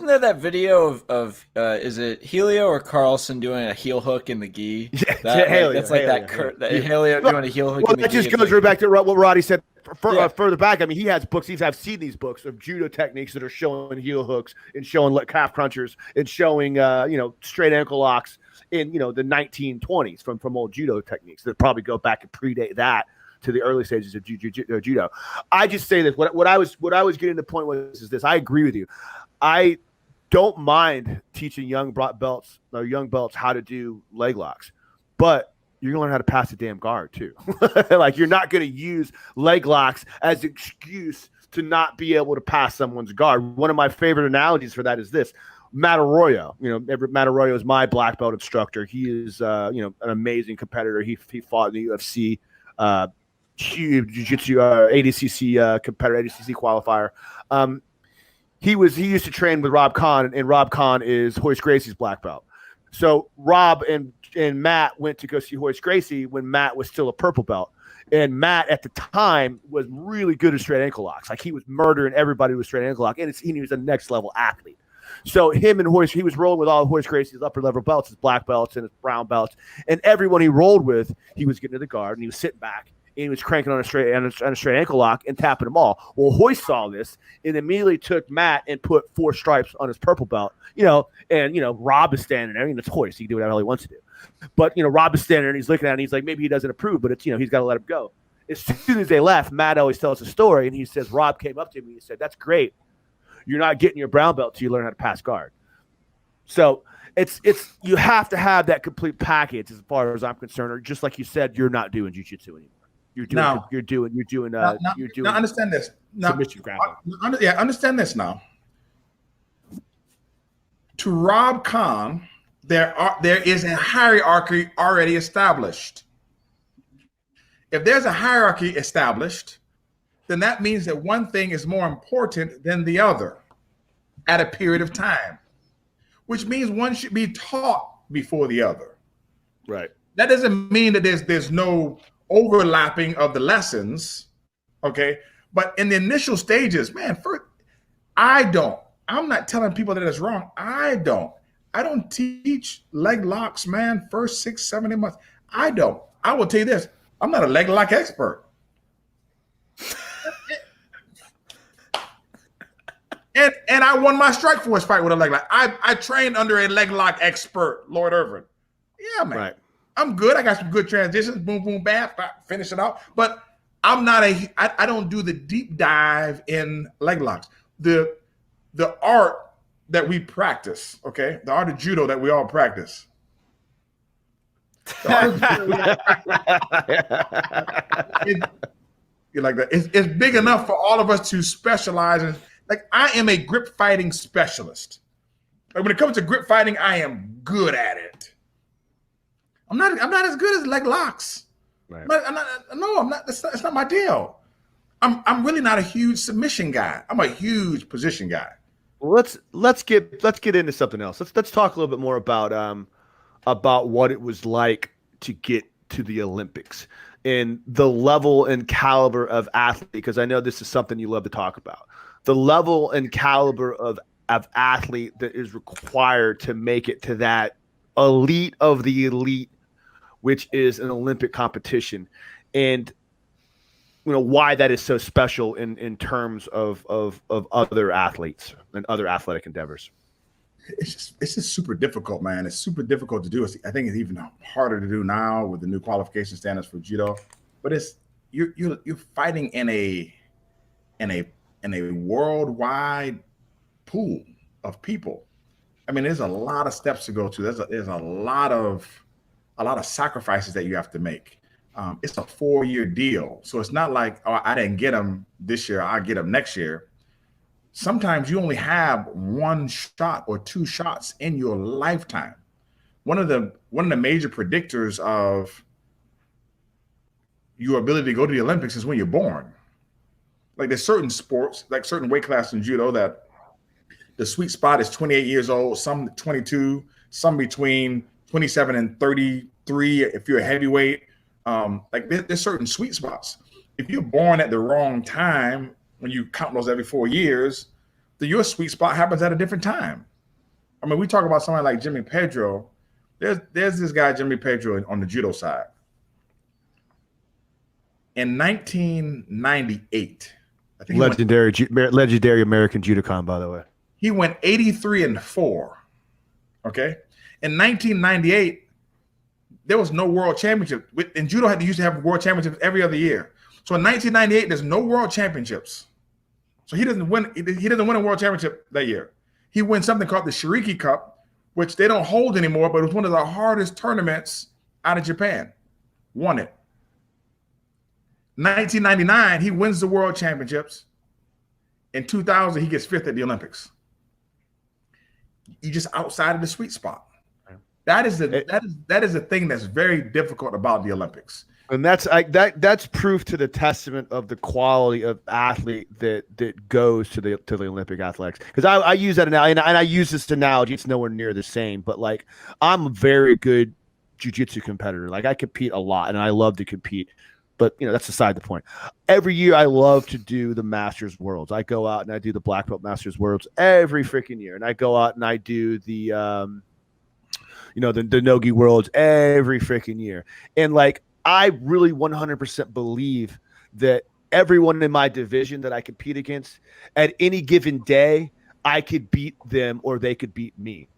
there that video of is it Helio or Carlson doing a heel hook in the gi?
Yeah, Helio
doing a heel hook.
Well,
in the
that just goes right back to what Rhadi said further back. I mean, he has books. I've seen these books of judo techniques that are showing heel hooks and showing calf crunchers and showing straight ankle locks in the 1920s from old judo techniques that probably go back and predate that to the early stages of judo. I just say this. What I was getting to the point was this. I agree with you. I don't mind teaching young belts how to do leg locks, but you're gonna learn how to pass the damn guard too. Like, you're not gonna use leg locks as an excuse to not be able to pass someone's guard. One of my favorite analogies for that is this. Matt Arroyo, Matt Arroyo is my black belt instructor. He is, an amazing competitor. He fought in the UFC, jiu-jitsu, ADCC competitor, ADCC qualifier. He used to train with Rob Kahn, and Rob Kahn is Hoist Gracie's black belt. So Rob and Matt went to go see Hoist Gracie when Matt was still a purple belt. And Matt at the time was really good at straight ankle locks. Like he was murdering everybody with straight ankle lock, and he was a next level athlete. So him and Hoist, he was rolling with all of Hoist Gracie's upper level belts, his black belts and his brown belts, and everyone he rolled with, he was getting to the guard and he was sitting back and he was cranking on a straight ankle lock and tapping them all. Well, Hoist saw this and immediately took Matt and put 4 stripes on his purple belt. Rob is standing there. It's Hoist. He can do whatever he wants to do. But, Rob is standing there and he's looking at it and he's like, maybe he doesn't approve, but it's, he's got to let him go. As soon as they left, Matt always tells a story and he says, Rob came up to me and he said, that's great. You're not getting your brown belt till you learn how to pass guard. So it's you have to have that complete package as far as I'm concerned, or just like you said, you're not doing jiu-jitsu anymore. You're doing
now understand this.
Submission grappling.
Understand this now. To Rob Khan, there is a hierarchy already established. If there's a hierarchy established, then that means that one thing is more important than the other at a period of time, which means one should be taught before the other.
Right.
That doesn't mean that there's no overlapping of the lessons, okay? But in the initial stages, man, I'm not telling people that it's wrong. I don't teach leg locks, man, first 6, 7 months. I don't. I will tell you this. I'm not a leg lock expert. And I won my Strike Force fight with a leg lock. I trained under a leg lock expert, Lloyd Irvin. Yeah, man. Right. I'm good. I got some good transitions. Boom, boom, bam. Finish it out. But I'm not I don't do the deep dive in leg locks. The art that we practice, okay? The art of judo that we all practice. You're like that. It's big enough for all of us to specialize in. Like, I am a grip fighting specialist. Like, when it comes to grip fighting, I am good at it. I'm not as good as leg locks. Right. I'm not. That's not my deal. I'm really not a huge submission guy. I'm a huge position guy.
Well, let's get into something else. Let's talk a little bit more about what it was like to get to the Olympics and the level and caliber of athlete, because I know this is something you love to talk about. The level and caliber of athlete that is required to make it to that elite of the elite, which is an Olympic competition, and why that is so special in terms of other athletes and other athletic endeavors.
It's just super difficult, man. It's super difficult to do. I think it's even harder to do now with the new qualification standards for judo. But you're fighting in a worldwide pool of people. I mean, there's a lot of steps to go to. There's a lot of sacrifices that you have to make. It's a 4-year deal, so it's not like, oh, I didn't get them this year, I'll get them next year. Sometimes you only have 1 shot or 2 shots in your lifetime. One of the major predictors of your ability to go to the Olympics is when you're born. Like, there's certain sports, like certain weight classes in judo, that the sweet spot is 28 years old, some 22, some between 27 and 33 if you're a heavyweight. There's certain sweet spots. If you're born at the wrong time, when you count those every 4 years, then your sweet spot happens at a different time. I mean, we talk about somebody like Jimmy Pedro. There's this guy, Jimmy Pedro, on the judo side. In 1998, I think
legendary American Judokan, by the way.
He went 83-4. Okay, in 1998, there was no world championship. And judo used to have world championships every other year. So in 1998, there's no world championships. So he doesn't win. He doesn't win a world championship that year. He wins something called the Shiriki Cup, which they don't hold anymore, but it was one of the hardest tournaments out of Japan. Won it. 1999, he wins the world championships. In 2000, he gets 5th at the Olympics. You're just outside of the sweet spot. That is the thing that's very difficult about the Olympics.
And that's proof to the testament of the quality of athlete that goes to the Olympic athletics. Because I use that analogy, and I use this analogy. It's nowhere near the same, but like, I'm a very good jiu-jitsu competitor. Like I compete a lot and I love to compete, but that's beside the point. Every year I love to do the Masters Worlds. I go out and I do the Black Belt Masters Worlds every freaking year. And I go out and I do the, the Nogi Worlds every freaking year. And like, I really 100% believe that everyone in my division that I compete against at any given day, I could beat them or they could beat me.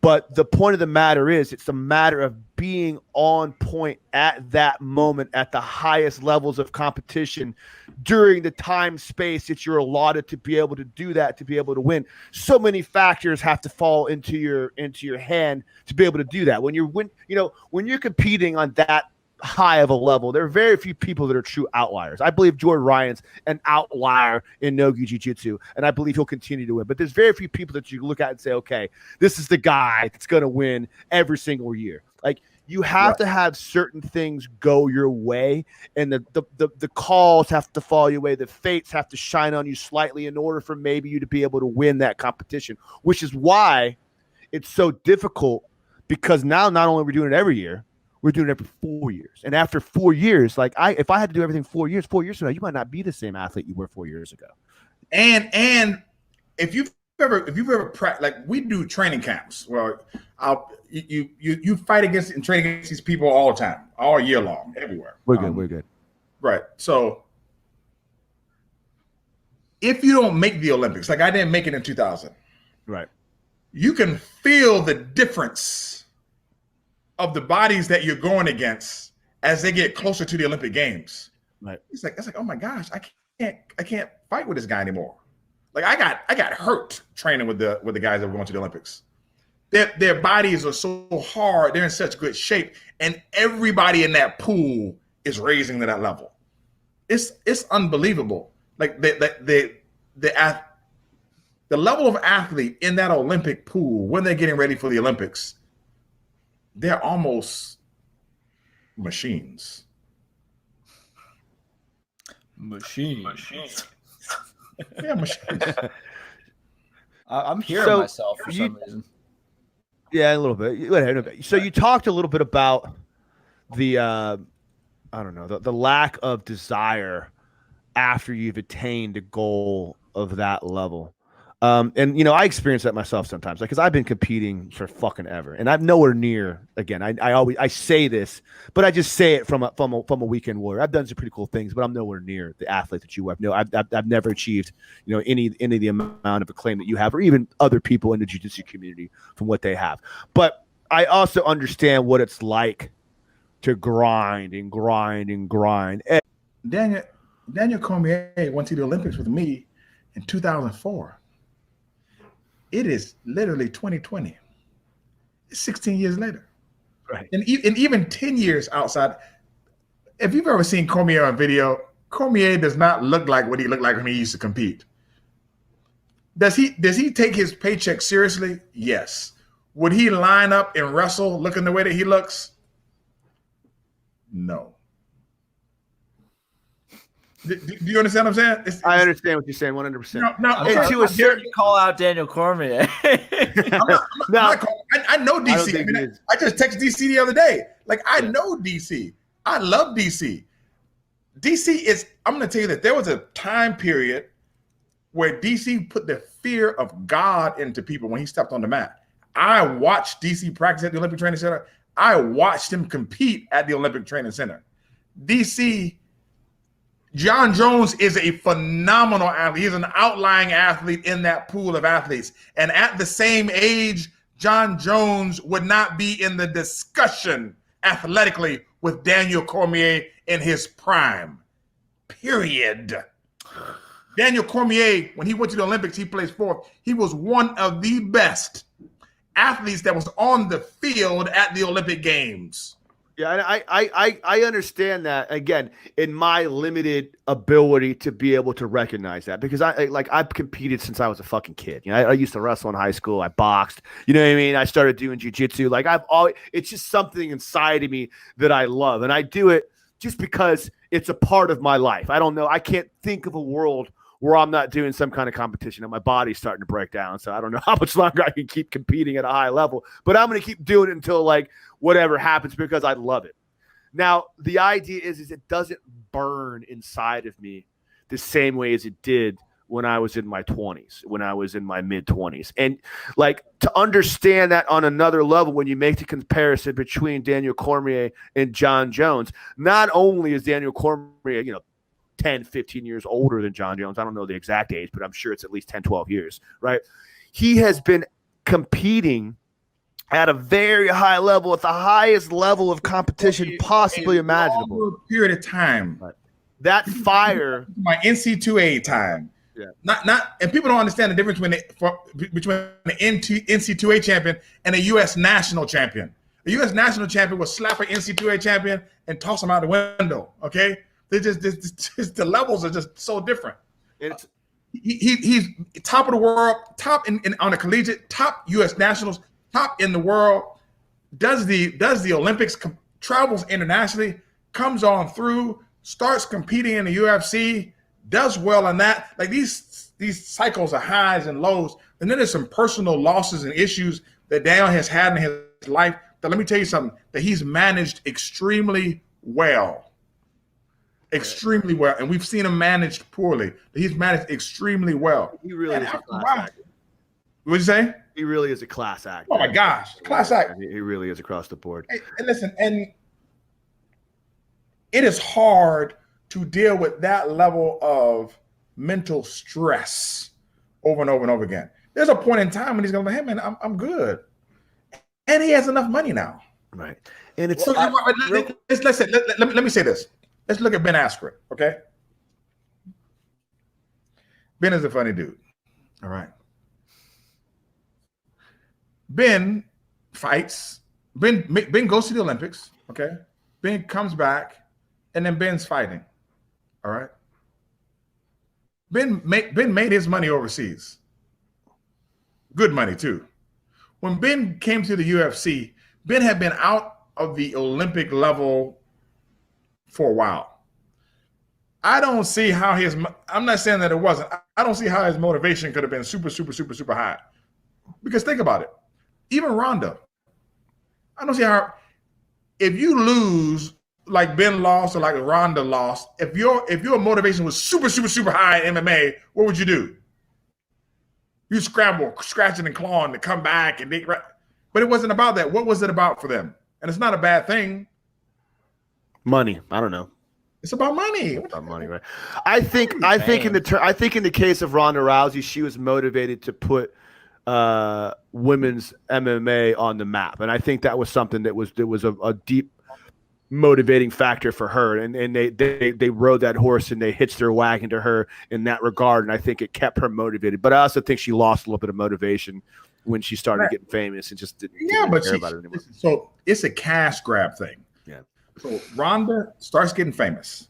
But the point of the matter is, it's a matter of being on point at that moment at the highest levels of competition during the time space that you're allotted to be able to do that, to be able to win. So many factors have to fall into your hand to be able to do that. When you're competing on that high of a level, there are very few people that are true outliers. I believe Jordan Ryan's an outlier in Nogi Jiu-Jitsu, and I believe he'll continue to win. But there's very few people that you look at and say, okay, this is the guy that's going to win every single year. Like, you have to have certain things go your way, and the calls have to fall your way. The fates have to shine on you slightly in order for maybe you to be able to win that competition, which is why it's so difficult, because now not only are we doing it every year, we're doing it every 4 years. And after 4 years, like if I had to do everything 4 years from now, you might not be the same athlete you were 4 years ago.
And if you've ever like we do training camps, well, you fight against and train against these people all the time, all year long, everywhere.
We're good.
Right. So if you don't make the Olympics, like I didn't make it in 2000,
right, you
can feel the difference of the bodies that you're going against as they get closer to the Olympic Games.
Right.
It's like, oh my gosh, I can't fight with this guy anymore. Like I got hurt training with the guys that were going to the Olympics. Their bodies are so hard, they're in such good shape, and everybody in that pool is raising to that level. It's unbelievable. Like the level of athlete in that Olympic pool when they're getting ready for the Olympics, they're almost machines.
Machines.
Yeah, machines.
I'm hearing myself for some reason.
Yeah, a little bit. So you talked a little bit about the the lack of desire after you've attained a goal of that level. And I experience that myself sometimes, like, because I've been competing for fucking ever, and I'm nowhere near. Again, I say this, but I just say it from a weekend warrior. I've done some pretty cool things, but I'm nowhere near the athlete that you have. No, I've never achieved any of the amount of acclaim that you have, or even other people in the jiu-jitsu community from what they have. But I also understand what it's like to grind and grind and grind.
Daniel Cormier went to the Olympics with me in 2004. It is literally 2020. It's 16 years later.
Right.
And even 10 years outside, if you've ever seen Cormier on video, Cormier does not look like what he looked like when he used to compete. Does he take his paycheck seriously? Yes. Would he line up and wrestle looking the way that he looks? No. Do you understand what I'm saying?
I understand what you're saying, 100%.
No,
you call out Daniel Cormier.
I know DC. I just texted DC the other day. Like, I know DC. I love DC. DC is, I'm going to tell you that there was a time period where DC put the fear of God into people when he stepped on the mat. I watched DC practice at the Olympic Training Center. I watched him compete at the Olympic Training Center. DC, John Jones is a phenomenal athlete. He's an outlying athlete in that pool of athletes. And at the same age, John Jones would not be in the discussion athletically with Daniel Cormier in his prime. Period. Daniel Cormier, when he went to the Olympics, he placed fourth. He was one of the best athletes that was on the field at the Olympic Games.
Yeah, and I understand that, again, in my limited ability to be able to recognize that, because I've competed since I was a fucking kid. I used to wrestle in high school. I boxed. You know what I mean? I started doing jiu-jitsu. Like, it's just something inside of me that I love, and I do it just because it's a part of my life. I don't know. I can't think of a world where I'm not doing some kind of competition and my body's starting to break down. So I don't know how much longer I can keep competing at a high level, but I'm going to keep doing it until like whatever happens because I love it. Now, the idea is it doesn't burn inside of me the same way as it did when I was in my 20s, when I was in my mid-20s. And like to understand that on another level, when you make the comparison between Daniel Cormier and John Jones, not only is Daniel Cormier, 10, 15 years older than John Jones. I don't know the exact age, but I'm sure it's at least 10, 12 years, right? He has been competing at a very high level, at the highest level of competition possibly imaginable.
Period of time.
Right. That fire.
My NC2A time.
Yeah.
Not, and people don't understand the difference between an NC2A champion and a U.S. national champion. A U.S. national champion will slap an NC2A champion and toss him out the window, okay? Just the levels are just so different. He's top of the world, top on the collegiate, top U.S. nationals, top in the world. Does the Olympics, travels internationally, comes on through, starts competing in the UFC, does well in that. Like these cycles of highs and lows, and then there's some personal losses and issues that Daniel has had in his life. But let me tell you something that he's managed extremely well. Extremely well, and we've seen him managed poorly. But he's managed extremely well.
He really is a class act.
What'd you say?
He really is a class act.
Oh my gosh, class act.
He really is across the board.
And listen, and it is hard to deal with that level of mental stress over and over and over again. There's a point in time when he's going to be, hey man, I'm good, and he has enough money now.
Right, and it's
let me say this. Let's look at Ben Askren, okay? Ben is a funny dude, all right? Ben fights. Ben goes to the Olympics, okay? Ben comes back, and then Ben's fighting, all right? Ben made his money overseas. Good money, too. When Ben came to the UFC, Ben had been out of the Olympic level for a while. I don't see how I'm not saying that it wasn't. I don't see how his motivation could have been super, super, super, super high. Because think about it. Even Ronda, I don't see how, if you lose like Ben lost or like Ronda lost, if your motivation was super, super, super high in MMA, what would you do? You scramble, scratching and clawing to come back and but it wasn't about that. What was it about for them? And it's not a bad thing.
Money. I don't know.
It's about money.
It's about money, right? I think in the case of Ronda Rousey, she was motivated to put women's MMA on the map, and I think that was something that was a deep motivating factor for her. And they rode that horse and they hitched their wagon to her in that regard, and I think it kept her motivated. But I also think she lost a little bit of motivation when she started getting famous and just didn't care about it anymore.
So it's a cash grab thing.
Yeah.
So Ronda starts getting famous.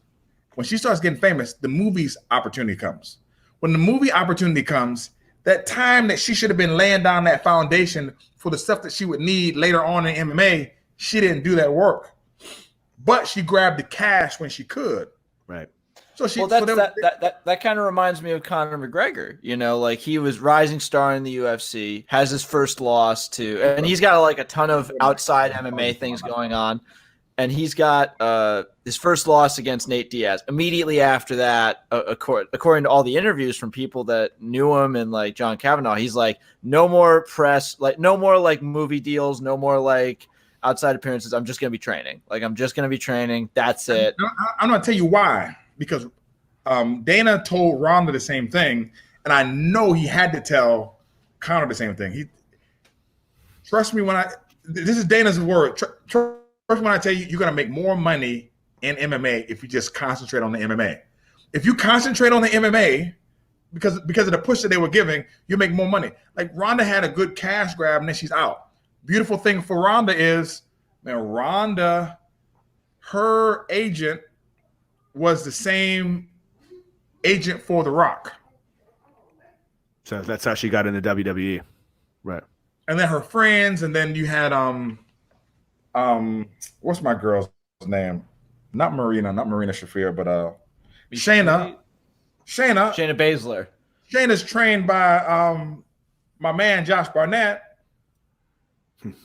When she starts getting famous, the movie's opportunity comes. When the movie opportunity comes, that time that she should have been laying down that foundation for the stuff that she would need later on in MMA, she didn't do that work. But she grabbed the cash when she could.
Right.
So
that kind of reminds me of Conor McGregor. Like he was rising star in the UFC, has his first loss and he's got like a ton of outside MMA things going on. And he's got his first loss against Nate Diaz. Immediately after that, according to all the interviews from people that knew him and like John Kavanaugh, he's like, no more press, like no more like movie deals, no more like outside appearances. I'm just going to be training. Like I'm just going to be training. That's it.
I'm going to tell you why. Because Dana told Ronda the same thing. And I know he had to tell Conor the same thing. Trust me this is Dana's word. First, when I tell you, you're going to make more money in MMA if you just concentrate on the MMA. If you concentrate on the MMA, because of the push that they were giving, you make more money. Like Ronda had a good cash grab, and then she's out. Beautiful thing for Ronda is, man, her agent was the same agent for The Rock.
So that's how she got into WWE, right? And
then her friends, and then you had what's my girl's name? Not Marina Shafir, but Shayna. Shayna
Baszler.
Shayna's trained by my man Josh Barnett.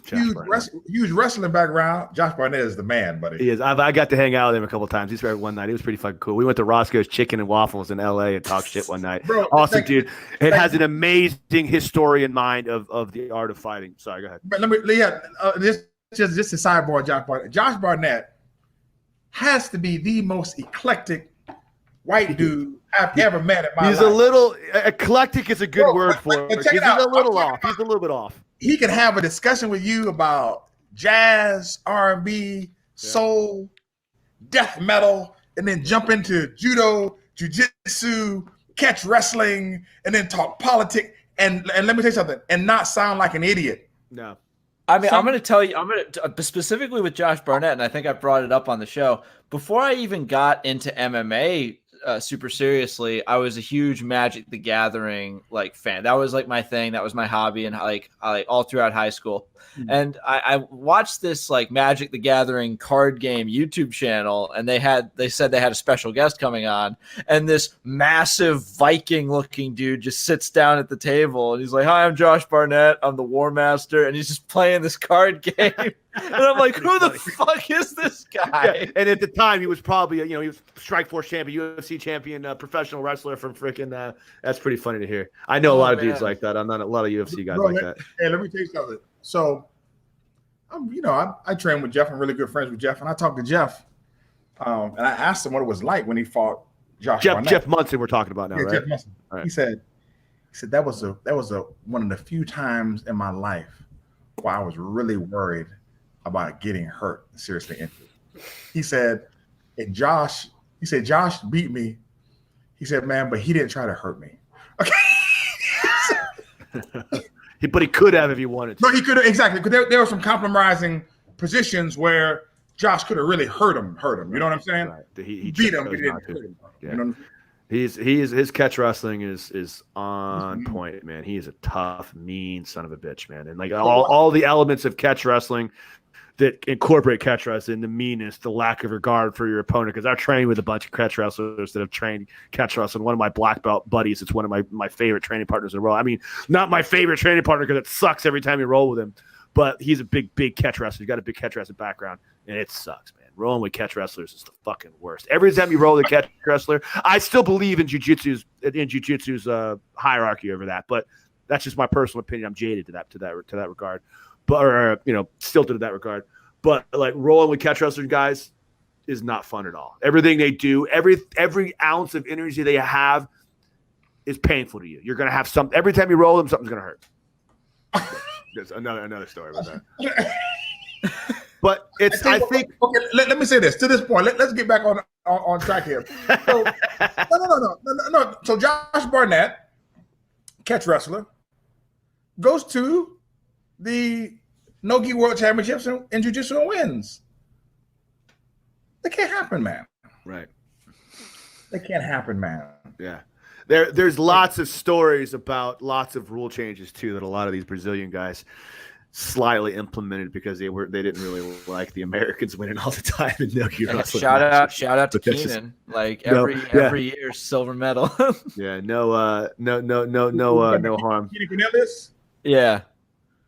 Huge wrestling background. Josh Barnett is the man, buddy.
He is. I got to hang out with him a couple of times. He's right one night. He was pretty fucking cool. We went to Roscoe's Chicken and Waffles in L.A. and talked shit one night.
Bro,
awesome, dude. It has an amazing historian mind of the art of fighting. Sorry, go ahead.
But just a sidebar, Josh Barnett. Josh Barnett has to be the most eclectic white dude I've ever met in my life.
He's a little eclectic is a good word for it. He's a little off. He's a little bit off.
He can have a discussion with you about jazz, R&B, soul, death metal, and then jump into judo, jiu-jitsu, catch wrestling, and then talk politics. And let me tell you something, and not sound like an idiot.
No.
I mean, I'm going to tell you, specifically with Josh Barnett, and I think I brought it up on the show, before I even got into MMA super seriously, I was a huge Magic the Gathering fan. That was my thing. That was my hobby, and all throughout high school. Mm-hmm. And I watched this Magic the Gathering card game YouTube channel, and they said they had a special guest coming on, and this massive Viking looking dude just sits down at the table, and he's like, "Hi, I'm Josh Barnett. I'm the War Master," and he's just playing this card game. And I'm like, who the fuck is this guy?
Yeah. And at the time, he was probably, he was Strikeforce champion, UFC champion, professional wrestler from freaking. That's pretty funny to hear. I know a lot of dudes like that. I'm not a lot of UFC guys like that.
Hey, let me tell you something. So, I trained with Jeff. I'm really good friends with Jeff, and I talked to Jeff, and I asked him what it was like when he fought Josh Barnett.
Jeff Munson, we're talking about now, right?
Jeff Munson. Right. He said that was one of the few times in my life where I was really worried about getting hurt, seriously injured. He said, Josh beat me. He said, man, but he didn't try to hurt me. Okay.
But he could have if he wanted to.
No, he could have, exactly. Because there were some compromising positions where Josh could have really hurt him. You know what I'm saying?
Right. He
beat him, but he didn't hurt him.
Yeah.
You know?
His catch wrestling is on point, man. He is a tough, mean son of a bitch, man. And all the elements of catch wrestling that incorporate catch wrestling, the meanness, the lack of regard for your opponent. Because I trained with a bunch of catch wrestlers that have trained catch wrestling. One of my black belt buddies, it's one of my favorite training partners in the world. I mean, not my favorite training partner because it sucks every time you roll with him, but he's a big catch wrestler. He's got a big catch wrestling background, and it sucks, man. Rolling with catch wrestlers is the fucking worst. Every time you roll with a catch wrestler, I still believe in jiu-jitsu's hierarchy over that, but that's just my personal opinion. I'm jaded to that regard. But still to that regard. But rolling with catch wrestlers guys is not fun at all. Everything they do, every ounce of energy they have is painful to you. You're gonna have some every time you roll them, something's gonna hurt. There's another story about that. But I think
okay, let me say this to this point. Let's get back on track here. So, no. So Josh Barnett, catch wrestler, goes to the No-Gi World Championships in Jiu-Jitsu and wins. That can't happen, man.
Right.
That can't happen, man.
Yeah. There's lots of stories about lots of rule changes too that a lot of these Brazilian guys slightly implemented because they didn't really like the Americans winning all the time in no-gi wrestling.
Shout out to Keenan. Every year silver medal.
Yeah, no harm.
Keenan Cornelius?
Yeah.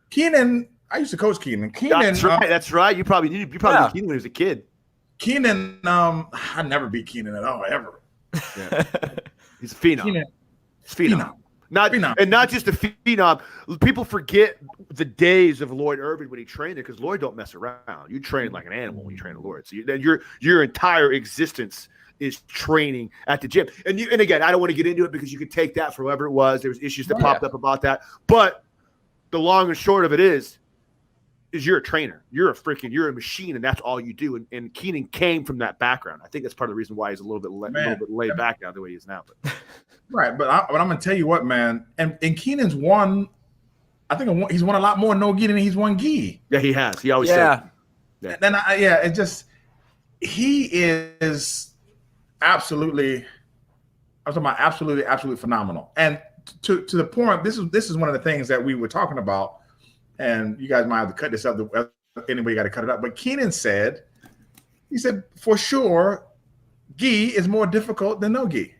Keenan, I used to coach Keenan.
That's right. You probably knew Keenan when he was a kid.
Keenan, I never beat Keenan at all, ever.
Yeah. He's a phenom.
Phenom.
Not just a phenom. People forget the days of Lloyd Irvin when he trained there because Lloyd don't mess around. You train like an animal when you train a Lloyd. So your entire existence is training at the gym. And again, I don't want to get into it because you could take that for whoever it was. There was issues that popped up about that. But the long and short of it is you're a trainer. You're a machine, and that's all you do. And Keenan came from that background. I think that's part of the reason why he's a little bit laid back now the way he is now. But.
Right, but I'm going to tell you what, man. And Keenan's won. I think he's won a lot more no-gi than he's won gi.
Yeah, he has. He always said.
Yeah. Then it just he is absolutely. I'm talking about absolutely phenomenal. And to the point, this is one of the things that we were talking about. And you guys might have to cut this up. Anybody got to cut it up. But Keenan said, for sure, gi is more difficult than no gi.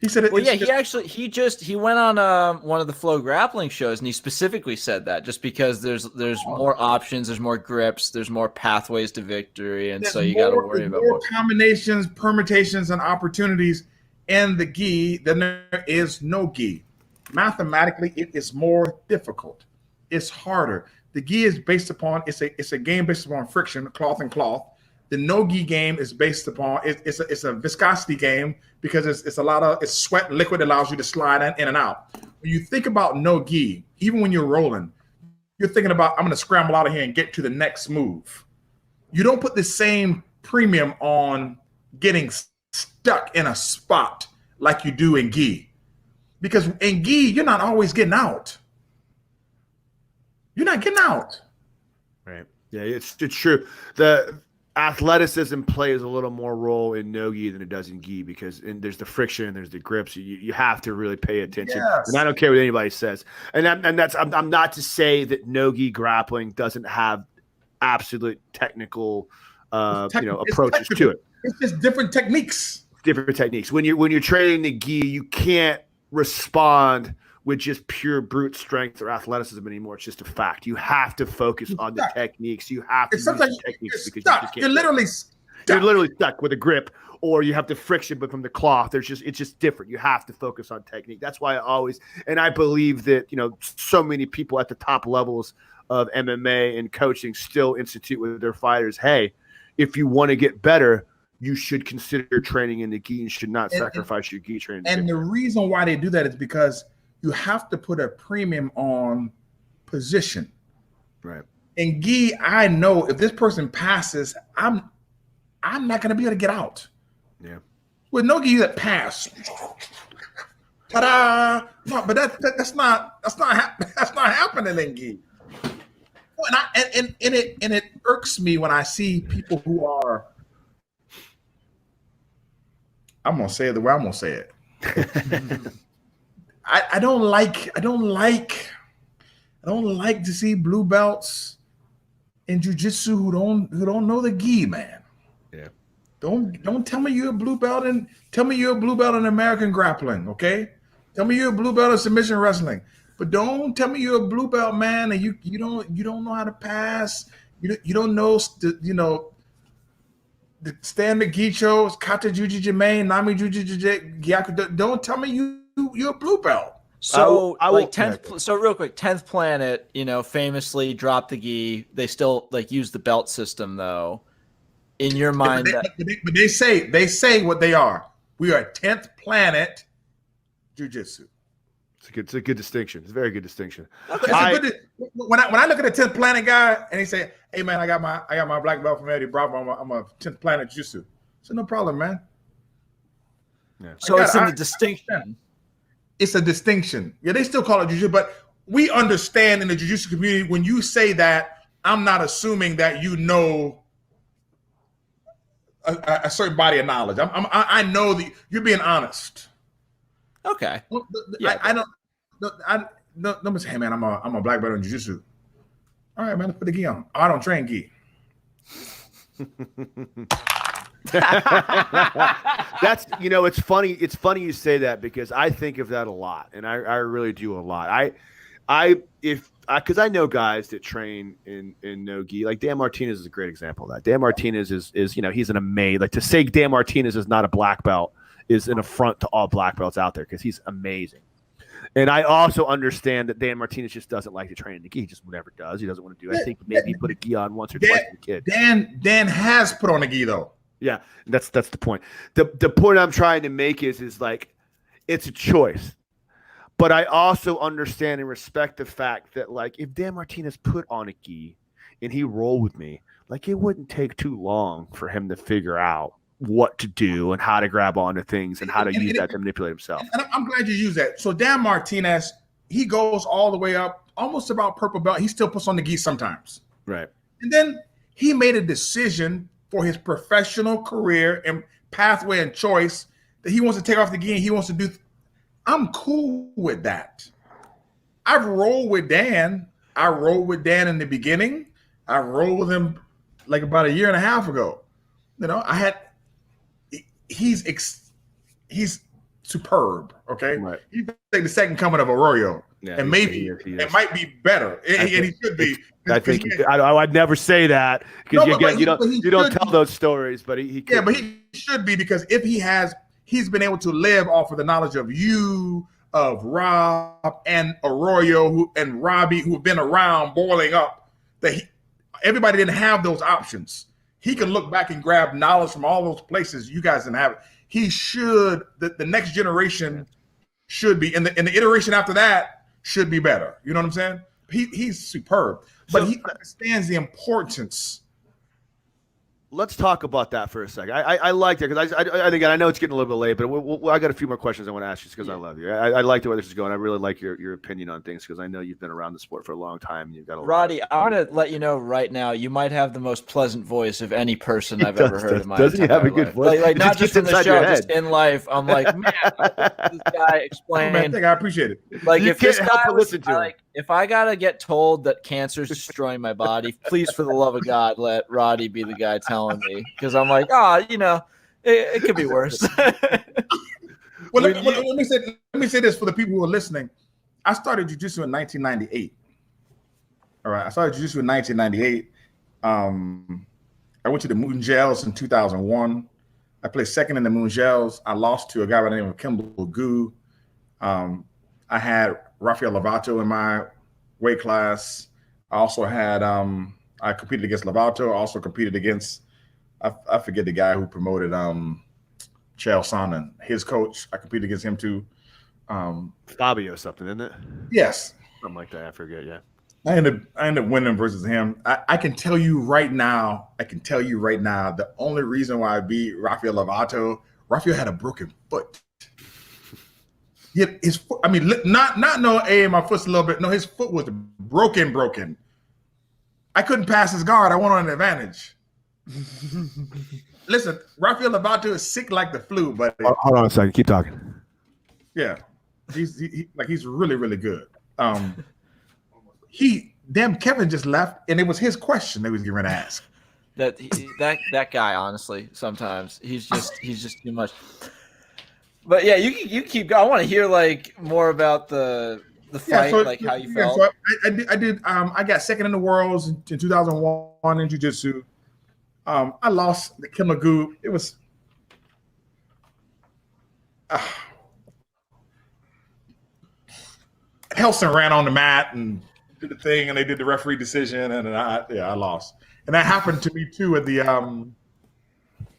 He said,
well, yeah, he went on one of the Flow grappling shows, and he specifically said that just because there's more options, there's more grips, there's more pathways to victory, and so you got to worry about
more combinations, permutations, and opportunities in the gi than there is no gi. Mathematically, it is more difficult. It's harder. The gi is based upon it's a game based upon friction, cloth and cloth. The no-gi game is based upon it's a viscosity game because it's sweat and liquid that allows you to slide in and out. When you think about no-gi, even when you're rolling, you're thinking about I'm going to scramble out of here and get to the next move. You don't put the same premium on getting stuck in a spot like you do in gi, because in gi you're not always getting out. You're not getting out.
Right. Yeah, it's true. The athleticism plays a little more role in no-gi than it does in gi because there's the friction, there's the grips. You have to really pay attention.
Yes.
And I don't care what anybody says. I'm not to say that no-gi grappling doesn't have absolute technical approaches to it.
It's just different techniques.
Different techniques. When you're training the gi, you can't respond with just pure brute strength or athleticism anymore. It's just a fact. You have to focus on the techniques. You have to use the techniques because
you're literally
stuck with a grip, or you have the friction, but from the cloth, it's just different. You have to focus on technique. That's why I believe that so many people at the top levels of MMA and coaching still institute with their fighters, hey, if you want to get better, you should consider training in the gi and should not sacrifice your gi training.
And the reason why they do that is because you have to put a premium on position.
Right.
In gi, I know if this person passes, I'm not going to be able to get out.
Yeah.
With no gi, that pass. Ta-da! No, but that's not happening in gi. And it irks me when I see people who are. I'm gonna say it the way I'm gonna say it. I don't like to see blue belts in jiu-jitsu who don't know the gi, man.
Yeah.
Don't tell me you're a blue belt and tell me you're a blue belt in American grappling, okay? Tell me you're a blue belt in submission wrestling, but don't tell me you're a blue belt, man, and you don't know how to pass. You don't know the standard gichos, kata juji jime, nami juji gyaku. Don't tell me you're a blue belt.
So real quick, 10th Planet, famously dropped the gi. They still use the belt system though. In your mind,
but they say what they are. We are 10th Planet Jiu-Jitsu.
It's a good distinction. It's a very good distinction.
Okay. When I look at a 10th Planet guy and he say, "Hey man, I got my black belt from Eddie Bravo. I'm a 10th Planet Jiu-Jitsu." So no problem, man.
Yeah.
So it's in the distinction.
It's a distinction. Yeah, they still call it jiu-jitsu, but we understand in the jiu-jitsu community when you say that, I'm not assuming that you know a certain body of knowledge. I know that you're being honest.
Okay.
Yeah. I don't say, hey man, I'm a black belt in jiu-jitsu. All right, man, let's put the gi on. Oh, I don't train gi.
That's it's funny you say that because I think of that a lot, and I really do a lot. Because I know guys that train in no gi. Like Dan Martinez is a great example of that. Dan Martinez is he's an amazing, to say Dan Martinez is not a black belt is an affront to all black belts out there because he's amazing. And I also understand that Dan Martinez just doesn't like to train in the gi. He just never does. He doesn't want to do it. I think maybe he put a gi on once or twice as a kid.
Dan has put on a gi though.
Yeah, that's the point. The point I'm trying to make is it's a choice. But I also understand and respect the fact that if Dan Martinez put on a gi and he rolled with me, it wouldn't take too long for him to figure out what to do and how to grab onto things and how to use that to manipulate himself.
And I'm glad you use that. So Dan Martinez, he goes all the way up, almost about purple belt. He still puts on the gi sometimes.
Right.
And then he made a decision for his professional career and pathway and choice that he wants to take off the gi and he wants to do. I'm cool with that. I've rolled with Dan. I rolled with Dan in the beginning. I rolled with him about a year and a half ago. He's superb. Okay,
Right.
He's like the second coming of Arroyo, and maybe it might be better, and he should be.
I think I'd never say that because you don't tell those stories, but he could.
Yeah, but he should be, because if he's been able to live off of the knowledge of you, of Rob and Arroyo, and Robbie, who have been around boiling up. Everybody didn't have those options. He can look back and grab knowledge from all those places you guys didn't have it. He should. The next generation should be, and the iteration after that should be better. You know what I'm saying? He's superb, but he understands the importance.
Let's talk about that for a second. I liked it because I know it's getting a little bit late, but I got a few more questions I want to ask you because I love you. I like the way this is going. I really like your opinion on things because I know you've been around the sport for a long time. And you've got a
Rhadi, I want to let you know right now, you might have the most pleasant voice of any person I've ever heard in my life. Doesn't he have a good voice? Like not just in the show, just in life. I'm like, man, this guy explained.
I think I appreciate it.
Like if this guy was like, if I gotta get told that cancer is destroying my body, please, for the love of God, let Rhadi be the guy telling me, because I'm like, it could be worse.
Well, let me say this for the people who are listening. I started jiu-jitsu in 1998. All right, I started jiu-jitsu in 1998. I went to the Mundials in 2001. I placed second in the Mundials. I lost to a guy by the name of Kimball Gu. I had Rafael Lovato in my weight class. I also had I competed against Lovato. I also competed against I forget the guy who promoted Chael Sonnen, his coach. I competed against him too.
Fabio something, isn't it?
Yes.
Something like that. I forget, yeah.
I ended up winning versus him. I can tell you right now, the only reason why I beat Rafael Lovato, Rafael had a broken foot. His foot, my foot's a little bit. No, his foot was broken. I couldn't pass his guard. I went on an advantage. Listen, Rafael Lovato is sick like the flu, but
hold on a second. Keep talking.
Yeah, he's really, really good. Kevin just left, and it was his question they was going to ask.
That guy, honestly, sometimes he's just too much. But yeah, you keep going. I want to hear more about the fight, how you felt.
So I did. I got second in the worlds in 2001 in jiu-jitsu. I lost the Kimball Gu. It was Helson ran on the mat and did the thing, and they did the referee decision, and I lost. And that happened to me too at the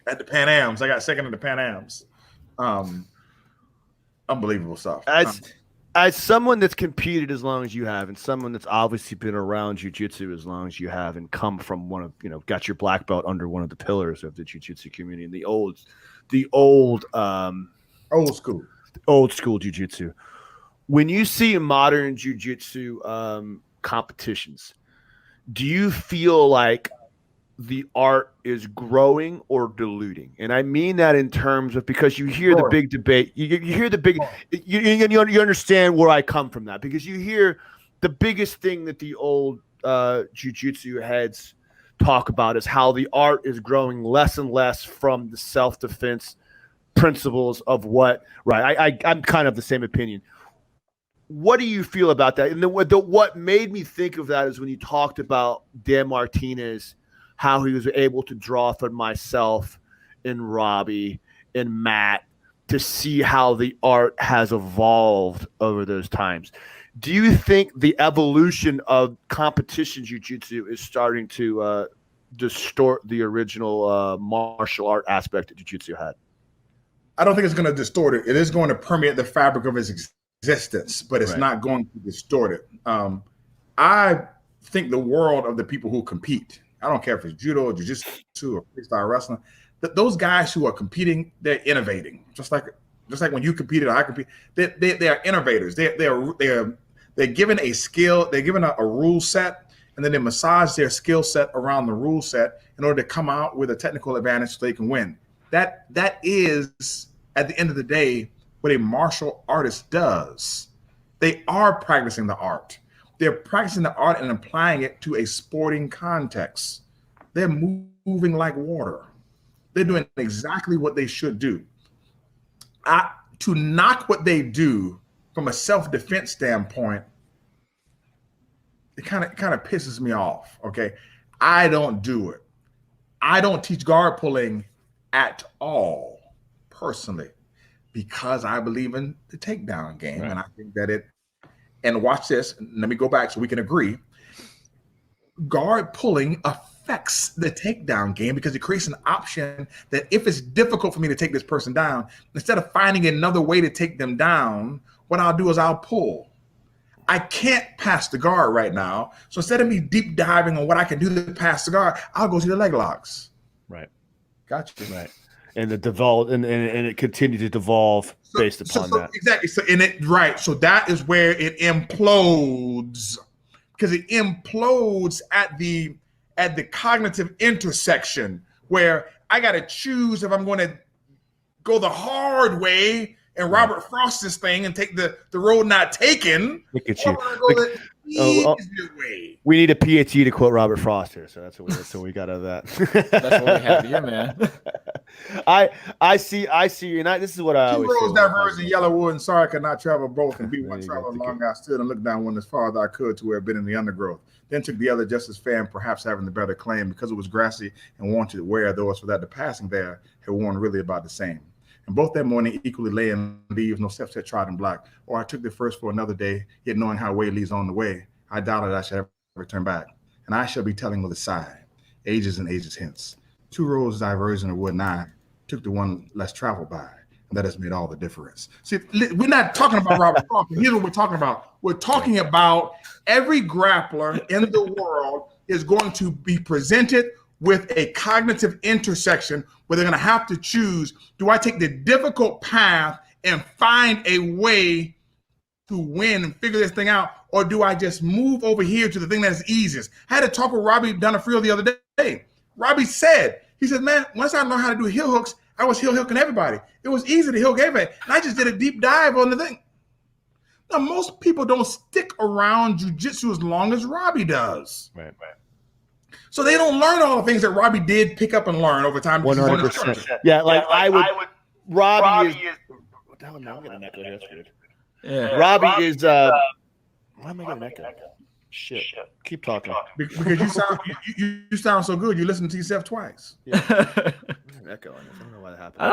Pan Ams. I got second in the Pan Ams. Unbelievable stuff.
As someone that's competed as long as you have, and someone that's obviously been around jiu-jitsu as long as you have, and come from got your black belt under one of the pillars of the jiu-jitsu community, and the old school jiu-jitsu. When you see modern jiu-jitsu competitions, do you feel like the art is growing or diluting? And I mean that in terms of, because you hear the big debate, you hear the big, you understand where I come from that, because you hear the biggest thing that the old jiu-jitsu heads talk about is how the art is growing less and less from the self-defense principles of I'm kind of the same opinion. What do you feel about that? And what made me think of that is when you talked about Dan Martinez, how he was able to draw from myself and Robbie and Matt to see how the art has evolved over those times. Do you think the evolution of competition jiu-jitsu is starting to distort the original martial art aspect that jiu-jitsu had?
I don't think it's going to distort it. It is going to permeate the fabric of its existence, but it's not going to distort it. I think the world of the people who compete, I don't care if it's judo or jiu-jitsu or freestyle wrestling, those guys who are competing, they're innovating. Just like when you competed or I compete, they are innovators. They're given a skill, they're given a rule set, and then they massage their skill set around the rule set in order to come out with a technical advantage so they can win. That is, at the end of the day, what a martial artist does. They are practicing the art. They're practicing the art and applying it to a sporting context. They're moving like water. They're doing exactly what they should do. to knock what they do from a self-defense standpoint, it kind of pisses me off. Okay, I don't do it. I don't teach guard pulling at all, personally, because I believe in the takedown game, and I think that it. And watch this. Let me go back so we can agree. Guard pulling affects the takedown game because it creates an option that if it's difficult for me to take this person down, instead of finding another way to take them down, what I'll do is I'll pull. I can't pass the guard right now. So instead of me deep diving on what I can do to pass the guard, I'll go to the leg locks.
Right.
Gotcha.
Right. And it continued to devolve based upon that.
Exactly. So that is where it implodes, because it implodes at the cognitive intersection where I got to choose if I'm going to go the hard way and Robert Frost this thing and take the road not taken.
Look at you.
Way.
We need a PhD to quote Robert Frost here, so that's what we got out of that.
That's what we have here, man.
I see you, and this is what I always say.
2 roads diverged in Yellowwood, and sorry I could not travel both, and be one travel along I stood and looked down one as far as I could to where it been in the undergrowth. Then took the other just as fair and perhaps having the better claim because it was grassy and wanted to wear those for that the passing there had worn really about the same. And both that morning equally lay in leaves, no steps had trod in black. Or I took the first for another day, yet knowing how way leads on the way, I doubted I should ever return back. And I shall be telling with a sigh, ages and ages hence. 2 roads diverged in the wood, and I took the one less traveled by. And that has made all the difference. See, we're not talking about Robert Frost. Here's what we're talking about. We're talking about every grappler in the world is going to be presented with a cognitive intersection where they're going to have to choose, do I take the difficult path and find a way to win and figure this thing out, or do I just move over here to the thing that's easiest? I had a talk with Robbie Donofrio the other day. Robbie said, he said, man, once I learned how to do heel hooks, I was heel hooking everybody. It was easy to heel hook everybody. And I just did a deep dive on the thing. Now, most people don't stick around jiu-jitsu as long as Robbie does.
Right.
So they don't learn all the things that Robbie did pick up and learn over time.
100%. Yeah, I would. Robbie is. What the hell am I getting an echo here? That's weird.
Yeah.
Robbie is. Why am I getting an echo? Shit. Keep talking.
Because you sound so good. You listen to yourself twice.
Yeah. An echo on this. I don't know why that happened.
I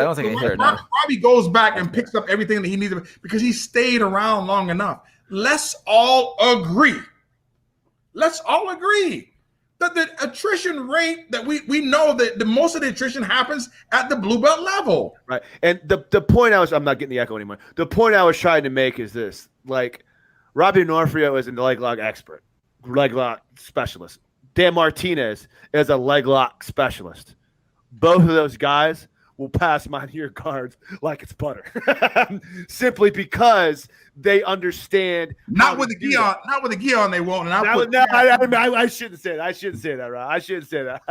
don't think I hear it now.
Robbie goes back and picks up everything that he needs because he stayed around long enough. Let's all agree. That the attrition rate that we know that the most of the attrition happens at the blue belt level.
Right. And the point I'm not getting the echo anymore. The point I was trying to make is this, Robbie D'Onofrio is a leg lock expert, leg lock specialist. Dan Martinez is a leg lock specialist. Both of those guys will pass my ear guards like it's butter, simply because they understand.
Not with the gi on. Not with the gi on. They won't.
I shouldn't say that. I shouldn't say that, right? I shouldn't say that.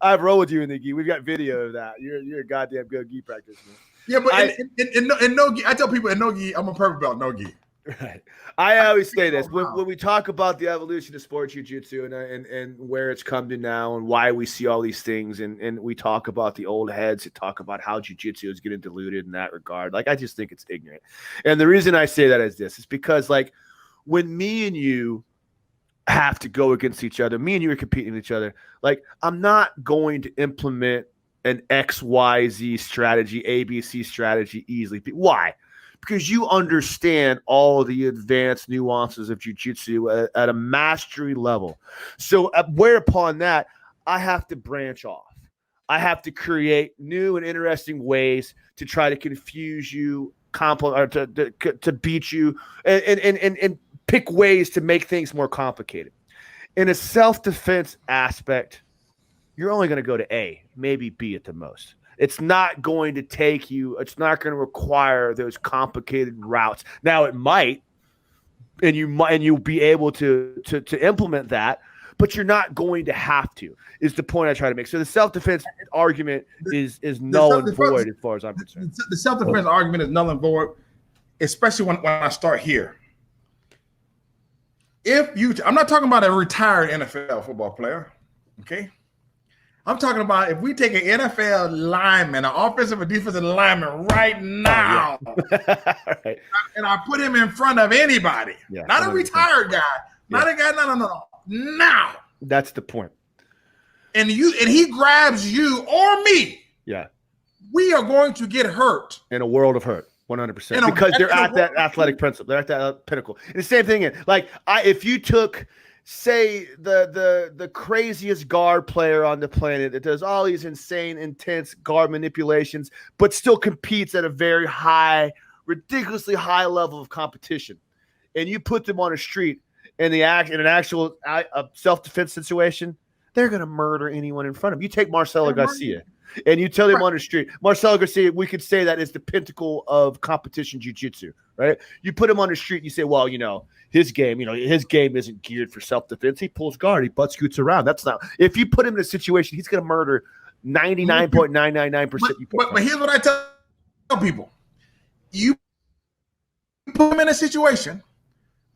I've rolled with you in the gi. We've got video of that. You're a goddamn good gi practitioner.
Yeah, but in no gi, I tell people in no gi, I'm a purple belt. No gi.
Right. I always say this when we talk about the evolution of sport jiu-jitsu and where it's come to now and why we see all these things and we talk about the old heads that talk about how jiu-jitsu is getting diluted in that regard. I just think it's ignorant. And the reason I say that is this is because when me and you have to go against each other, me and you are competing with each other, I'm not going to implement an XYZ strategy, ABC strategy easily. Why? Because you understand all the advanced nuances of jiu-jitsu at a mastery level. So whereupon that, I have to branch off. I have to create new and interesting ways to try to confuse you, or to beat you, and pick ways to make things more complicated. In a self-defense aspect, you're only going to go to A, maybe B at the most. It's not going to take you. It's not going to require those complicated routes. Now it might, and you'll be able to implement that, but you're not going to have to. Is the point I try to make. So the self-defense argument is null and void as far as I'm concerned.
The self-defense argument is null and void, especially when I start here. I'm not talking about a retired NFL football player, okay? I'm talking about if we take an NFL lineman, an offensive or defensive lineman right now,
Right.
and I put him in front of anybody, not 100%. A retired guy, not a guy, no, now.
That's the point.
And he grabs you or me.
Yeah.
We are going to get hurt.
In a world of hurt. 100%. Because they're at that athletic principle. They're at that pinnacle. And the same thing, if you took, say, the craziest guard player on the planet that does all these insane, intense guard manipulations, but still competes at a very high, ridiculously high level of competition, and you put them on a street in an actual self-defense situation, they're going to murder anyone in front of them. You take Marcelo Garcia. And you tell him on the street, Marcelo Garcia, we could say that is the pinnacle of competition jiu-jitsu, right? You put him on the street and you say, well, his game isn't geared for self-defense. He pulls guard. He butt scoots around. That's not – if you put him in a situation, he's going to murder 99.999%.
But here's what I tell people. You put him in a situation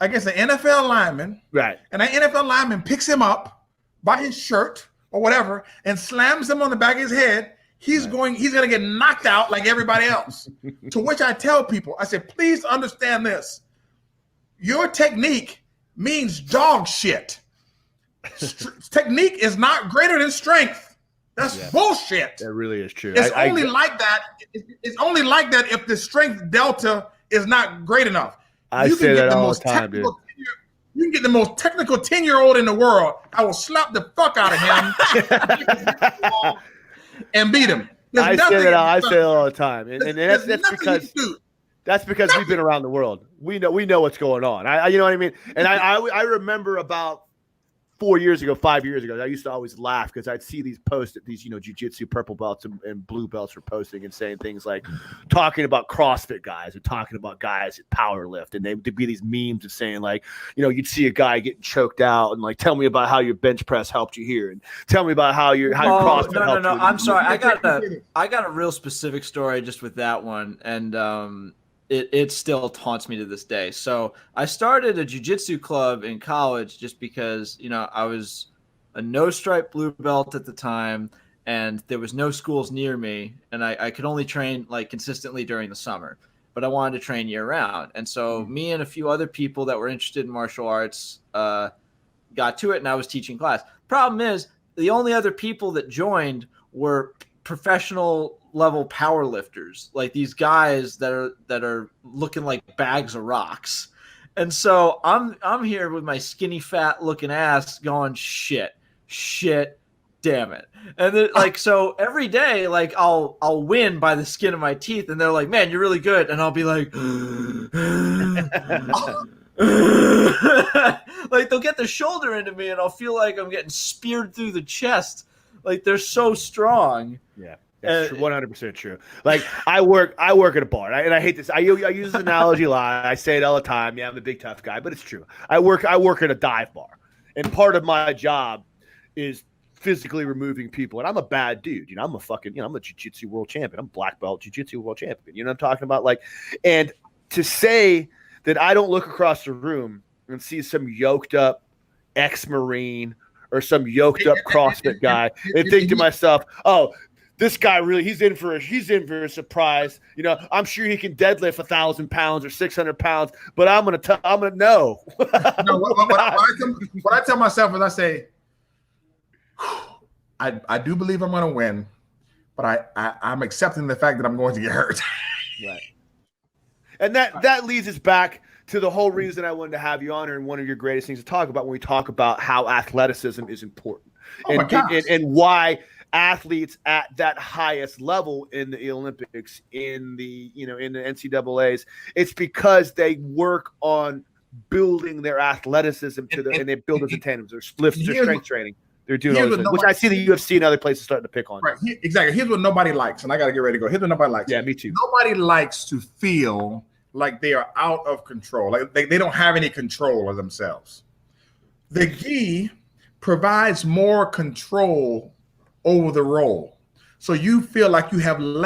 against an NFL lineman,
right?
And that NFL lineman picks him up by his shirt or whatever, and slams him on the back of his head, he's going to get knocked out like everybody else. To which I tell people, I said, please understand this. Your technique means dog shit. Technique is not greater than strength. That's bullshit.
That really is true.
It's only like that. It's only like that if the strength delta is not great enough.
I say that all the time, dude.
You can get the most technical 10-year-old in the world. I will slap the fuck out of him and beat him.
I say that all the time, and that's because we've been around the world. We know what's going on. You know what I mean? And I remember about 5 years ago, I used to always laugh because I'd see these posts that these, jiu-jitsu purple belts and blue belts were posting and saying things like talking about CrossFit guys and talking about guys at power lift. And there'd be these memes of saying you'd see a guy getting choked out and tell me about how your bench press helped you here. And tell me about how your CrossFit helped you. No.
I'm sorry. I got a real specific story just with that one. And, it still taunts me to this day. So I started a jiu-jitsu club in college just because, I was a no-stripe blue belt at the time and there was no schools near me and I could only train consistently during the summer, but I wanted to train year round. And so me and a few other people that were interested in martial arts got to it and I was teaching class. Problem is the only other people that joined were professional level power lifters, like these guys that are looking like bags of rocks. And so I'm here with my skinny fat looking ass going shit damn it. And then so every day I'll win by the skin of my teeth and they're like, man, you're really good. And I'll be like they'll get the shoulder into me and I'll feel like I'm getting speared through the chest. They're so strong.
Yeah. That's 100% true. I work at a bar, and I hate this. I use this analogy a lot. I say it all the time. Yeah, I'm a big tough guy, but it's true. I work at a dive bar, and part of my job is physically removing people. And I'm a bad dude. I'm a jiu-jitsu world champion. I'm black belt jiu-jitsu world champion. You know what I'm talking about? And to say that I don't look across the room and see some yoked up ex-Marine or some yoked up CrossFit guy and think to myself, oh, this guy really, he's in for a surprise. I'm sure he can deadlift 1,000 pounds or 600 pounds, but I'm gonna know.
No, what I tell myself is I say, I do believe I'm gonna win, but I'm accepting the fact that I'm going to get hurt.
Right. And that leads us back to the whole reason I wanted to have you on here, and one of your greatest things to talk about when we talk about how athleticism is important and why athletes at that highest level in the Olympics, in the NCAAs, it's because they work on building their athleticism and they build into tandems. Their splits, their strength training. They're doing all those things, which I see the UFC and other places starting to pick on.
Right, exactly. Here's what nobody likes, and I got to get ready to go. Here's what nobody likes.
Yeah, me too.
Nobody likes to feel like they are out of control, like they don't have any control of themselves. The gi provides more control over the roll. So you feel like you have less